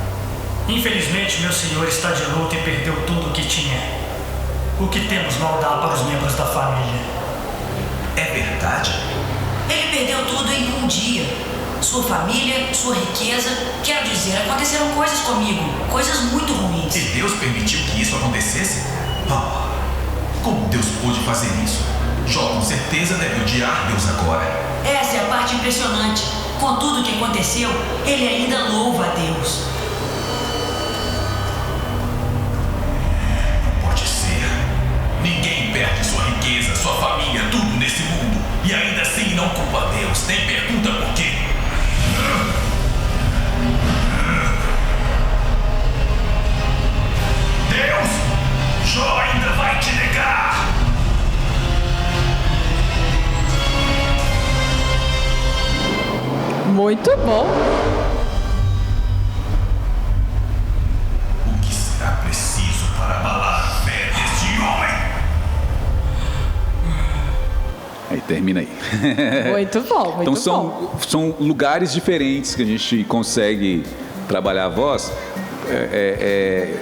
G: Infelizmente, meu senhor está de luto e perdeu tudo o que tinha. O que temos mal dar para os membros da família?
F: É verdade?
H: Ele perdeu tudo em um dia. Sua família, sua riqueza. Quero dizer, aconteceram coisas comigo. Coisas muito ruins.
F: E Deus permitiu que isso acontecesse? Como Deus pôde fazer isso? Jó com certeza deve odiar Deus agora.
H: Essa é a parte impressionante. Com tudo o que aconteceu, ele ainda louva a Deus.
F: Não pode ser. Ninguém perde sua riqueza, sua família, tudo nesse mundo. E ainda assim não culpa Deus, nem pergunta por quê. Deus! Jó ainda vai te negar!
B: Muito bom.
F: O que será preciso para abalar a fé deste homem?
C: Aí termina aí.
B: Muito bom, muito
C: então
B: bom.
C: São lugares diferentes que a gente consegue trabalhar a voz.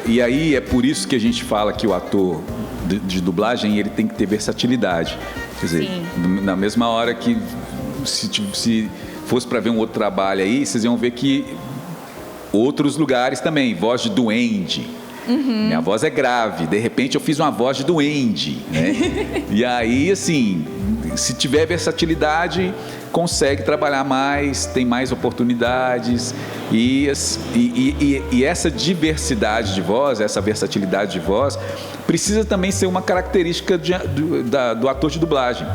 C: E aí é por isso que a gente fala que o ator de dublagem ele tem que ter versatilidade. Quer dizer, na mesma hora que se fosse para ver um outro trabalho aí, vocês iam ver que outros lugares também, voz de duende. Minha voz é grave, de repente eu fiz uma voz de duende, né? E aí, assim, se tiver versatilidade, consegue trabalhar mais, tem mais oportunidades e essa diversidade de voz, essa versatilidade de voz, precisa também ser uma característica do ator de dublagem.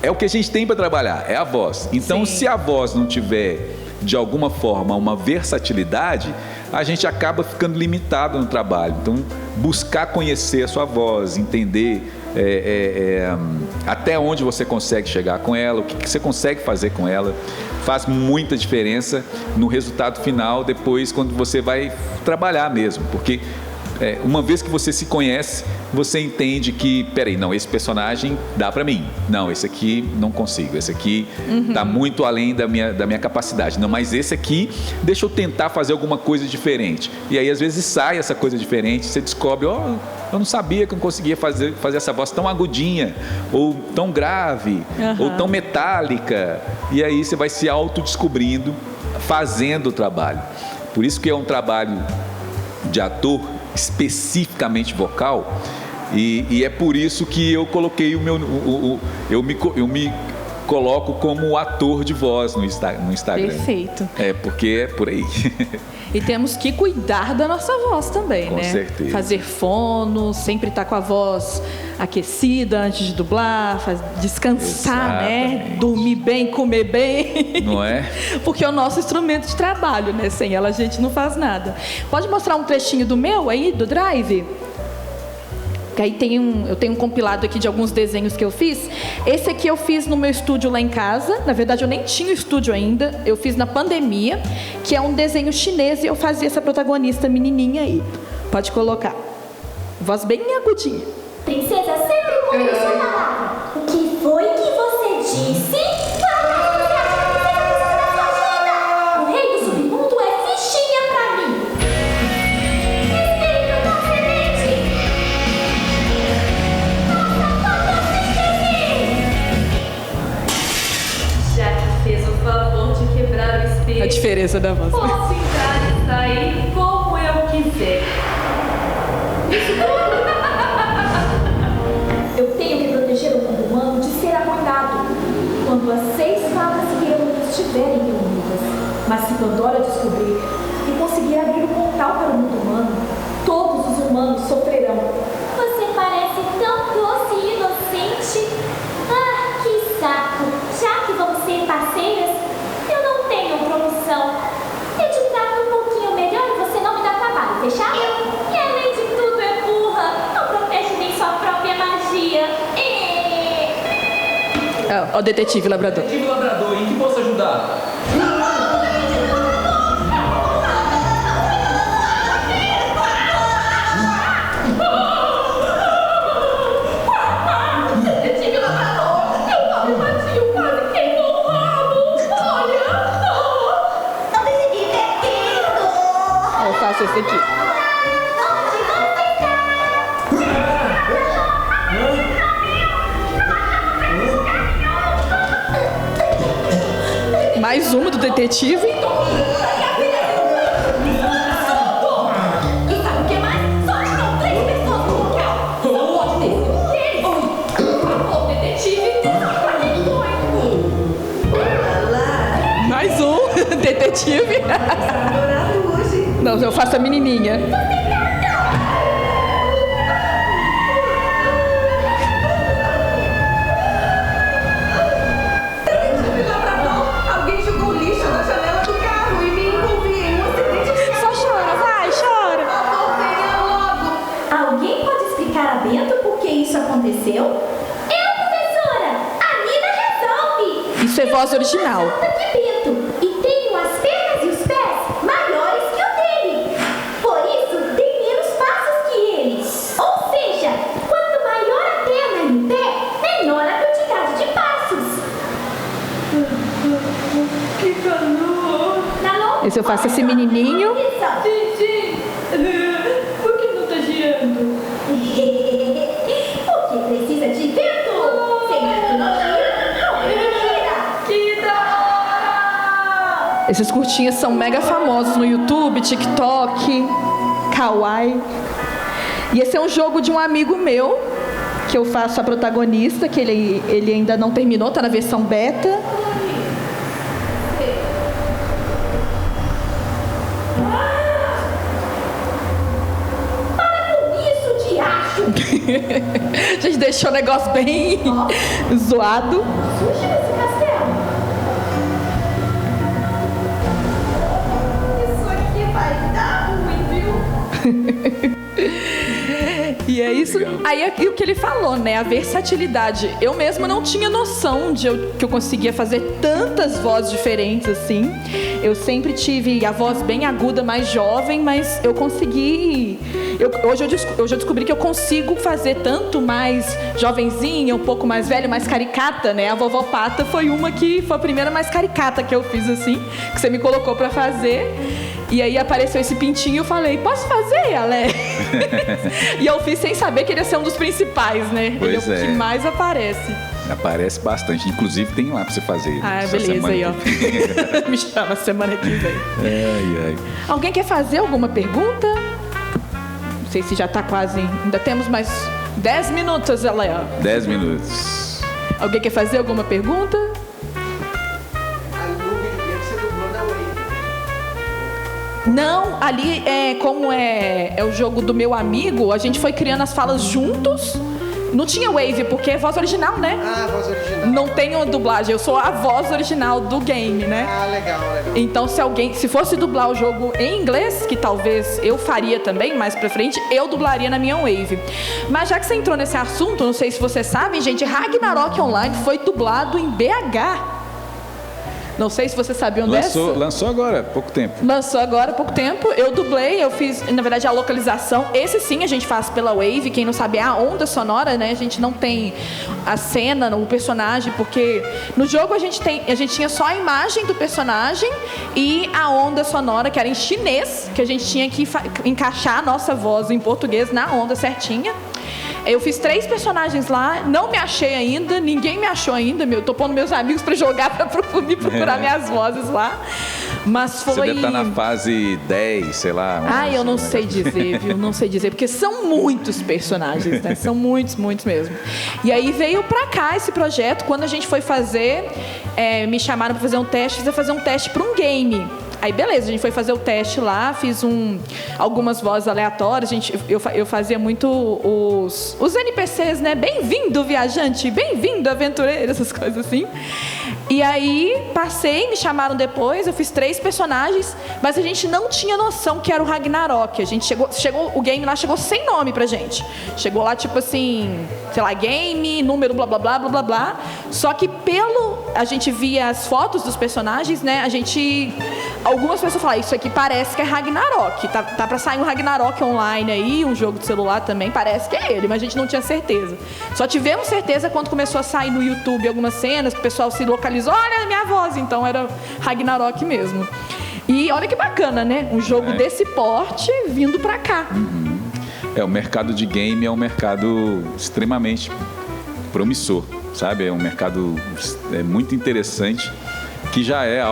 C: É o que a gente tem para trabalhar, é a voz. Então, se a voz não tiver de alguma forma, uma versatilidade, a gente acaba ficando limitado no trabalho. Então, buscar conhecer a sua voz, entender até onde você consegue chegar com ela, o que você consegue fazer com ela, faz muita diferença no resultado final, depois quando você vai trabalhar mesmo, porque uma vez que você se conhece, você entende que, peraí, não, esse personagem dá pra mim, não, esse aqui não consigo, esse aqui tá muito além da minha capacidade, não, mas esse aqui, deixa eu tentar fazer alguma coisa diferente, e aí às vezes sai essa coisa diferente, você descobre, eu não sabia que eu não conseguia fazer essa voz tão agudinha, ou tão grave, ou tão metálica, e aí você vai se autodescobrindo, fazendo o trabalho. Por isso que é um trabalho de ator especificamente vocal, e é por isso que eu coloquei eu me coloco como ator de voz no Instagram.
B: Perfeito.
C: Porque é por aí.
B: E temos que cuidar da nossa voz também,
C: Com
B: né?
C: certeza.
B: Fazer fono, sempre estar com a voz aquecida antes de dublar, descansar, né? Dormir bem, comer bem.
C: Não é?
B: Porque é o nosso instrumento de trabalho, né? Sem ela a gente não faz nada. Pode mostrar um trechinho do meu aí, do Drive? Que aí eu tenho um compilado aqui de alguns desenhos que eu fiz. Esse aqui eu fiz no meu estúdio lá em casa. Na verdade, eu nem tinha estúdio ainda. Eu fiz na pandemia, que é um desenho chinês, e eu fazia essa protagonista menininha aí. Pode colocar. Voz bem agudinha.
I: Princesa, sempre cumpre sua palavra. O que foi que você disse? O rei do submundo é fichinha pra mim.
J: Já que fez o favor de quebrar o espelho,
B: A diferença da voz.
J: posso entrar e sair como eu quiser.
I: Eu tenho que proteger o mundo humano de ser arruinado quando as 6 fadas guerreiras estiverem reunidas. Mas se Pandora descobrir e conseguir abrir o portal para o mundo humano, todos os humanos sofrerão. Você parece tão doce e inocente. Ah, que saco! Já que vamos ser parceiras, eu não tenho promoção. Eu te trato um pouquinho melhor e você não me dá trabalho, fechado? E além de tudo é burra, não protege nem sua própria magia.
B: Ó, o detetive labrador.
E: Detetive labrador, em que posso ajudar?
I: Detetive labrador, eu tava macio, quase queimou o rabo. Olha! Não me divertindo!
B: Eu faço esse aqui. Mais uma do detetive.
I: E sabe o que mais? Só tinham 3 pessoas no local. Não pode ter sido deles. Por favor, detetive,
B: Mais um detetive. Não, eu faço a menininha.
J: Alguém jogou lixo na janela do carro e me envolvi em um acidente de carro.
B: Só chora, vai, chora.
J: Venha logo.
I: Alguém pode explicar a Bento por que isso aconteceu? Eu, professora! A Nina resolve!
B: Isso é voz original.
I: Eu sou alta que Bento e tenho as pernas e os pés maiores que o dele. Por isso, tem menos passos que ele. Ou seja, quanto maior a perna e o pé, menor a quantidade de passos.
J: Que calor.
B: Esse eu faço esse menininho.
J: Sim. Por que não tá girando?
I: Porque precisa de vento. Sem vento não gira.
J: Que da hora!
B: Esses curtinhos são mega famosos no YouTube, TikTok, Kawaii. E esse é um jogo de um amigo meu, que eu faço a protagonista, que ele ainda não terminou, tá na versão beta.
I: Para com isso, diacho.
B: A gente deixou o negócio bem zoado.
I: Surge desse castelo.
B: E é isso. Aí é o que ele falou, né? A versatilidade. Eu mesma não tinha noção que eu conseguia fazer tantas vozes diferentes assim. Eu sempre tive a voz bem aguda, mais jovem, mas eu consegui. Hoje eu já descobri que eu consigo fazer tanto mais jovenzinha, um pouco mais velha, mais caricata, né? A Vovó Pata foi a primeira mais caricata que eu fiz assim, que você me colocou pra fazer. E aí apareceu esse pintinho e eu falei, posso fazer, Ale? E eu fiz sem saber que ele ia ser um dos principais, né?
C: Pois
B: ele é o que mais aparece.
C: Aparece bastante. Inclusive tem lá pra você fazer.
B: Ah, beleza aí, ó. Me chama semana que vem.
C: Ai.
B: Alguém quer fazer alguma pergunta? Não sei se já tá quase... Ainda temos mais 10 minutos, Ale.
C: 10 minutos.
B: Alguém quer fazer alguma pergunta? Não, ali como é o jogo do meu amigo, a gente foi criando as falas juntos. Não tinha wave, porque é voz original, né?
D: Ah, voz original.
B: Não tenho dublagem, eu sou a voz original do game, né?
D: Ah, legal.
B: Então, se fosse dublar o jogo em inglês, que talvez eu faria também mais pra frente, eu dublaria na minha wave. Mas já que você entrou nesse assunto, não sei se vocês sabem, gente, Ragnarok Online foi dublado em BH. Não sei se vocês sabiam dessa.
C: Lançou agora, há pouco tempo.
B: Lançou agora há pouco tempo. Eu dublei, eu fiz, na verdade, a localização. Esse sim a gente faz pela Wave. Quem não sabe é a onda sonora, né? A gente não tem a cena, o personagem, porque no jogo a gente tinha só a imagem do personagem e a onda sonora, que era em chinês, que a gente tinha que encaixar a nossa voz em português na onda certinha. Eu fiz 3 personagens lá, não me achei ainda, ninguém me achou ainda, tô pondo meus amigos pra jogar, pra procurar minhas vozes lá. Mas foi...
C: Você deve estar na fase 10, sei lá.
B: Eu não sei dizer, viu? Não sei dizer, porque são muitos personagens, né? São muitos mesmo. E aí veio pra cá esse projeto, quando a gente foi fazer, me chamaram pra fazer um teste, fazer um teste pra um game. Aí beleza, a gente foi fazer o teste lá, fiz algumas vozes aleatórias, eu fazia muito os NPCs, né? Bem-vindo, viajante, bem-vindo, aventureiro, essas coisas assim. E aí passei, me chamaram depois, eu fiz 3 personagens, mas a gente não tinha noção que era o Ragnarok. A gente chegou, o game lá chegou sem nome pra gente. Chegou lá tipo assim, sei lá, game, número, blá blá blá blá blá blá. Só que a gente via as fotos dos personagens, né? Algumas pessoas falam, isso aqui parece que é Ragnarok. Tá pra sair um Ragnarok online aí, um jogo de celular também, parece que é ele, mas a gente não tinha certeza. Só tivemos certeza quando começou a sair no YouTube algumas cenas, que o pessoal se localizou, olha a minha voz, então era Ragnarok mesmo. E olha que bacana, né? Um jogo desse porte vindo pra cá.
C: O mercado de game é um mercado extremamente promissor, sabe? É um mercado muito interessante, que já é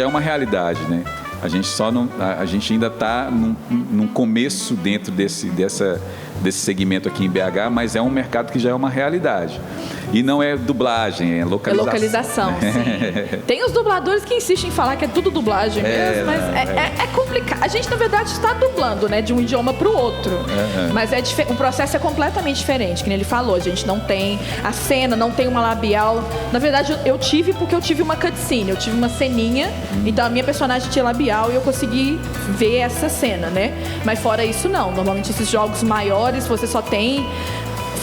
C: uma realidade, né? A gente ainda está num começo dentro desse segmento aqui em BH, mas é um mercado que já é uma realidade. E não é dublagem, é localização.
B: É localização, sim. Tem os dubladores que insistem em falar que é tudo dublagem mesmo, mas é complicado. A gente, na verdade, está dublando, né, de um idioma para o outro. Mas o processo é completamente diferente, que nem ele falou. A gente não tem a cena, não tem uma labial. Na verdade, eu tive porque eu tive uma cutscene, eu tive uma ceninha, então a minha personagem tinha labial e eu consegui ver essa cena, né? Mas fora isso, não. Normalmente, esses jogos maiores, você só tem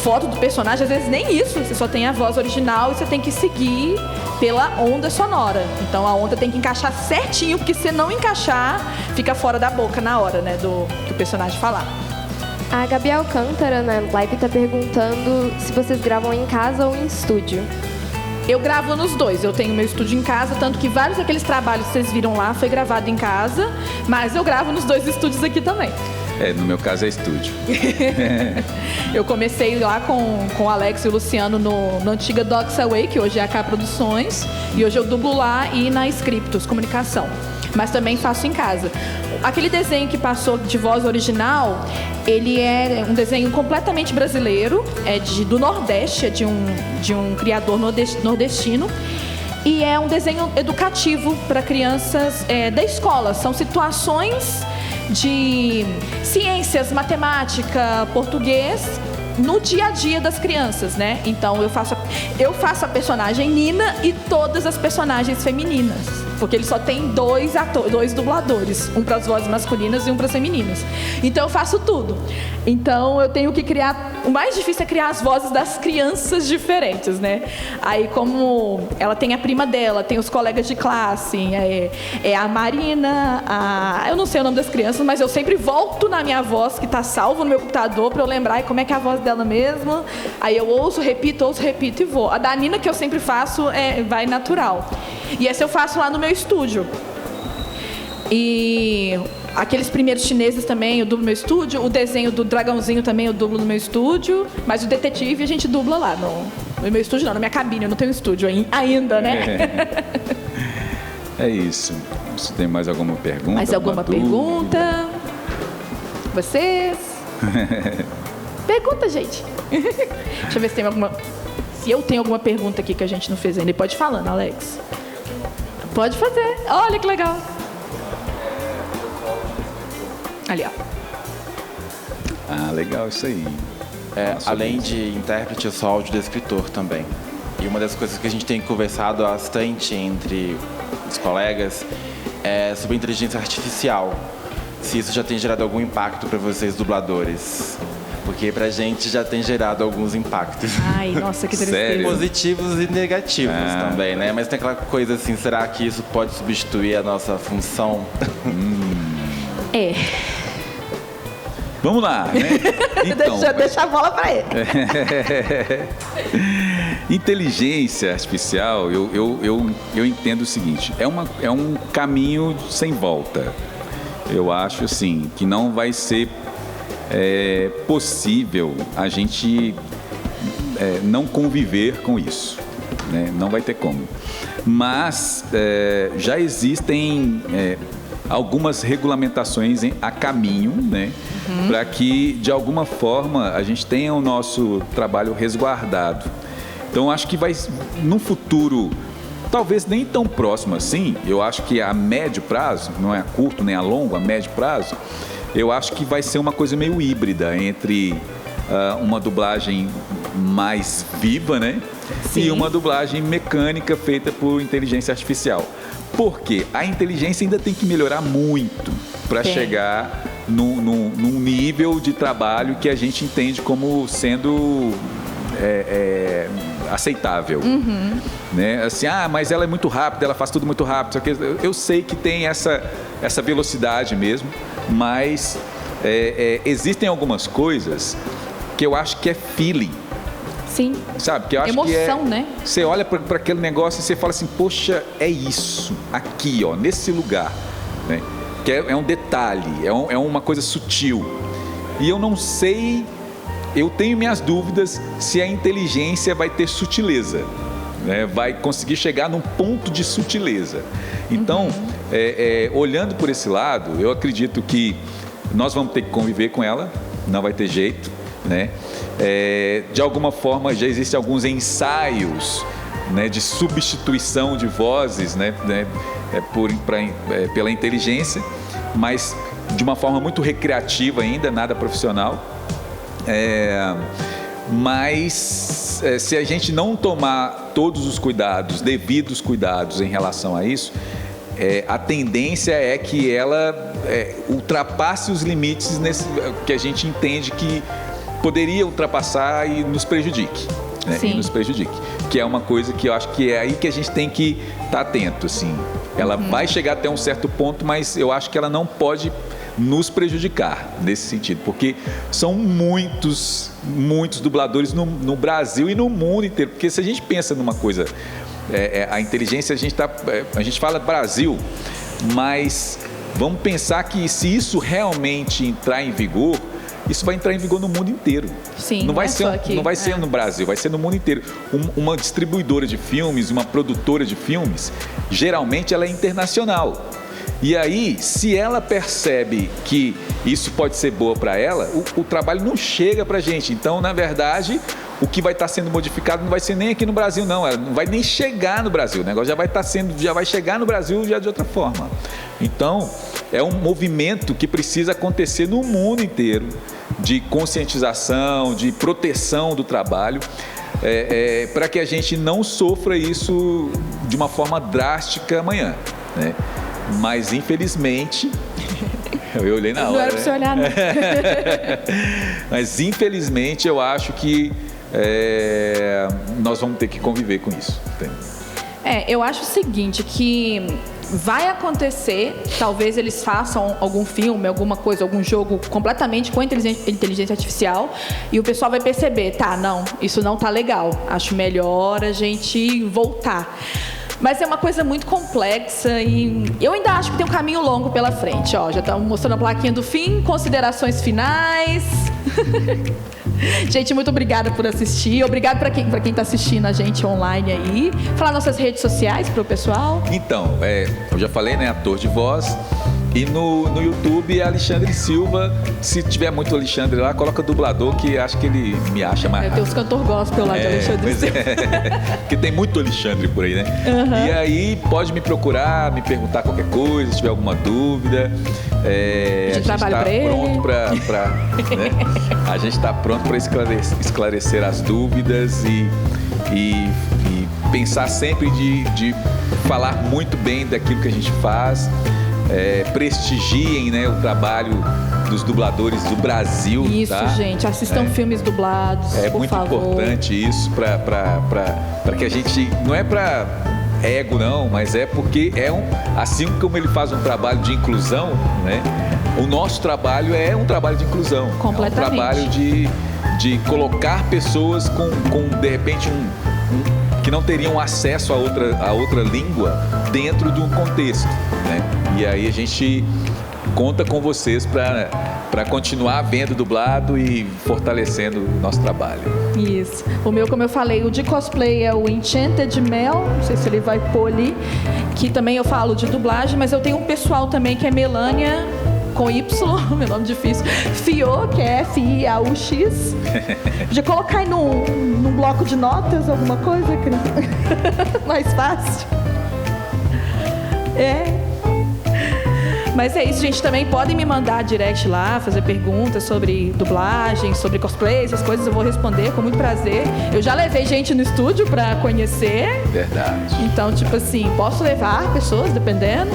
B: foto do personagem, às vezes nem isso, você só tem a voz original e você tem que seguir pela onda sonora. Então a onda tem que encaixar certinho, porque se não encaixar, fica fora da boca na hora, né, do que o personagem falar.
K: A Gabi Alcântara na live tá perguntando se vocês gravam em casa ou em estúdio.
B: Eu gravo nos dois, eu tenho meu estúdio em casa, tanto que vários daqueles trabalhos que vocês viram lá foi gravado em casa, mas eu gravo nos 2 estúdios aqui também.
C: No meu caso é estúdio.
B: Eu comecei lá com o Alex e o Luciano no antiga Docs Away, que hoje é a K Produções, e hoje eu dublo lá e na Scriptus Comunicação, mas também faço em casa. Aquele desenho que passou de voz original, ele é um desenho completamente brasileiro, do Nordeste, é de um criador nordestino, e é um desenho educativo para crianças da escola. São situações de ciências, matemática, português no dia a dia das crianças, né? Então eu faço a personagem Nina e todas as personagens femininas. porque ele só tem dois dubladores, um para as vozes masculinas e um para as femininas. Então eu faço tudo. Então eu tenho que criar, o mais difícil é criar as vozes das crianças diferentes, né? Aí como ela tem a prima dela, tem os colegas de classe, é a Marina, eu não sei o nome das crianças, mas eu sempre volto na minha voz que tá salvo no meu computador para eu lembrar como é que é a voz dela mesma. Aí eu ouço, repito e vou. A da Nina, que eu sempre faço, vai natural. E essa eu faço lá no meu estúdio. E aqueles primeiros chineses também eu dublo no meu estúdio. O desenho do dragãozinho também eu dublo no meu estúdio. Mas o detetive a gente dubla lá no meu estúdio, não, na minha cabine. Eu não tenho estúdio ainda, né?
C: É isso. Você tem mais alguma pergunta?
B: Mais alguma pergunta? Vocês? Pergunta, gente. Deixa eu ver se tem alguma... Se eu tenho alguma pergunta aqui que a gente não fez ainda. Pode ir falando, Alex. Pode fazer. Olha que legal. Ali, ó.
C: Ah, legal isso aí.
L: Além de intérprete, eu sou audiodescritor também. E uma das coisas que a gente tem conversado bastante entre os colegas é sobre inteligência artificial. Se isso já tem gerado algum impacto para vocês, dubladores. Porque pra gente já tem gerado alguns impactos.
B: Ai, nossa, que tristeza.
L: Positivos e negativos também, né? Mas tem aquela coisa assim, será que isso pode substituir a nossa função?
C: Vamos lá, né? Então,
B: deixa a bola pra ele.
C: Inteligência artificial, eu entendo o seguinte, é um caminho sem volta. Eu acho assim, que não vai ser possível a gente não conviver com isso, né? Não vai ter como. Mas já existem algumas regulamentações a caminho, né? Para que, de alguma forma, a gente tenha o nosso trabalho resguardado. Então, acho que vai, no futuro, talvez nem tão próximo assim, eu acho que a médio prazo, não é a curto nem a longo, a médio prazo, eu acho que vai ser uma coisa meio híbrida entre uma dublagem mais viva, né? Sim. E uma dublagem mecânica feita por inteligência artificial. Porque a inteligência ainda tem que melhorar muito para chegar num nível de trabalho que a gente entende como sendo aceitável. Né? Assim, mas ela é muito rápida, ela faz tudo muito rápido. Eu sei que tem essa velocidade mesmo, mas existem algumas coisas que eu acho que é feeling.
B: Sim.
C: Sabe? Que eu acho
B: emoção, né?
C: Você olha para aquele negócio e você fala assim, poxa, é isso, aqui, ó, nesse lugar, né? Que é um detalhe, é uma coisa sutil. E eu não sei, eu tenho minhas dúvidas se a inteligência vai ter sutileza, né? Vai conseguir chegar num ponto de sutileza. Então, olhando por esse lado, eu acredito que nós vamos ter que conviver com ela, não vai ter jeito, né? De alguma forma já existem alguns ensaios, né, de substituição de vozes, né, pela inteligência, mas de uma forma muito recreativa ainda, nada profissional. Mas se a gente não tomar todos os cuidados, devidos cuidados em relação a isso, a tendência é que ela ultrapasse os limites que a gente entende que poderia ultrapassar e nos prejudique, né? E nos prejudique, que é uma coisa que eu acho que é aí que a gente tem que estar atento, assim. Ela vai chegar até um certo ponto, mas eu acho que ela não pode nos prejudicar nesse sentido, porque são muitos dubladores no Brasil e no mundo inteiro, porque se a gente pensa numa coisa, a inteligência, a gente fala Brasil, mas vamos pensar que se isso realmente entrar em vigor, isso vai entrar em vigor no mundo inteiro.
B: Sim,
C: não vai ser no Brasil, vai ser no mundo inteiro. Uma distribuidora de filmes, uma produtora de filmes, geralmente ela é internacional. E aí, se ela percebe que isso pode ser boa para ela, o trabalho não chega para a gente. Então, na verdade, o que vai estar sendo modificado não vai ser nem aqui no Brasil, não. Ela não vai nem chegar no Brasil. O negócio já vai chegar no Brasil já de outra forma. Então, é um movimento que precisa acontecer no mundo inteiro, de conscientização, de proteção do trabalho, para que a gente não sofra isso de uma forma drástica amanhã. né? Mas, infelizmente... Eu olhei na hora.
B: Não era pra você olhar, não.
C: Mas, infelizmente, eu acho que nós vamos ter que conviver com isso. Entende?
B: Eu acho o seguinte, que vai acontecer, talvez eles façam algum filme, alguma coisa, algum jogo completamente com inteligência artificial e o pessoal vai perceber, não, isso não tá legal, acho melhor a gente voltar. Mas é uma coisa muito complexa e eu ainda acho que tem um caminho longo pela frente. Ó, já estamos mostrando a plaquinha do fim, considerações finais. Gente, muito obrigada por assistir. Obrigado para quem está assistindo a gente online aí. Falar nossas redes sociais para o pessoal.
C: Então, eu já falei, né? Ator de voz. E no YouTube é Alexandre Silva. Se tiver muito Alexandre lá, coloca dublador, que acho que ele me acha mais rápido.
B: Tem uns cantor gospel lá de Alexandre Silva.
C: Porque tem muito Alexandre por aí, né? Uhum. E aí pode me procurar, me perguntar qualquer coisa, se tiver alguma dúvida. A gente está pronto para né? A gente está pronto para esclarecer as dúvidas e pensar sempre de falar muito bem daquilo que a gente faz. Prestigiem, né, o trabalho dos dubladores do Brasil.
B: Isso, tá? Gente, assistam filmes dublados, por
C: muito
B: favor.
C: Importante isso para que a gente, não é para ego não, mas é porque assim como ele faz um trabalho de inclusão, né, o nosso trabalho é um trabalho de inclusão.
B: Completamente.
C: É um trabalho de colocar pessoas com de repente que não teriam acesso a outra língua dentro de um contexto, né? E aí a gente conta com vocês para continuar vendo dublado e fortalecendo o nosso trabalho.
B: Isso. O meu, como eu falei, o de cosplay é o Enchanted Mel, não sei se ele vai pôr ali, que também eu falo de dublagem, mas eu tenho um pessoal também que é Melania, com Y, meu nome difícil, Fio, que é F-I-A-U-X. Podia colocar aí num bloco de notas alguma coisa, Cris? Mais fácil. Mas é isso, gente. Também podem me mandar direct lá, fazer perguntas sobre dublagem, sobre cosplay, essas coisas eu vou responder com muito prazer. Eu já levei gente no estúdio pra conhecer.
C: Verdade.
B: Então, tipo assim, posso levar pessoas, dependendo.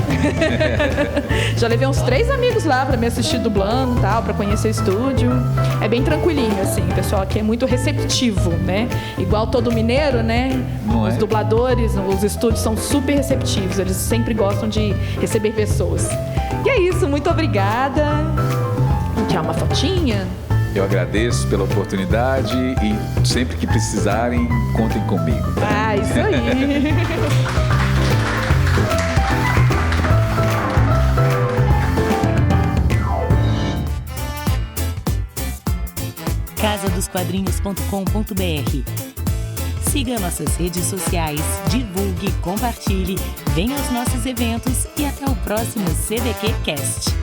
B: Já levei uns 3 amigos lá pra me assistir dublando e tal, pra conhecer o estúdio. É bem tranquilinho, assim. O pessoal aqui é muito receptivo, né? Igual todo mineiro, né? Os dubladores, os estúdios são super receptivos. Eles sempre gostam de receber pessoas. E é isso, muito obrigada. Tirar uma fotinha.
C: Eu agradeço pela oportunidade e sempre que precisarem, contem comigo.
B: Tá? Isso aí.
A: casadosquadrinhos.com.br. Siga nossas redes sociais, divulgue, compartilhe, venha aos nossos eventos e até o próximo CDQ Cast.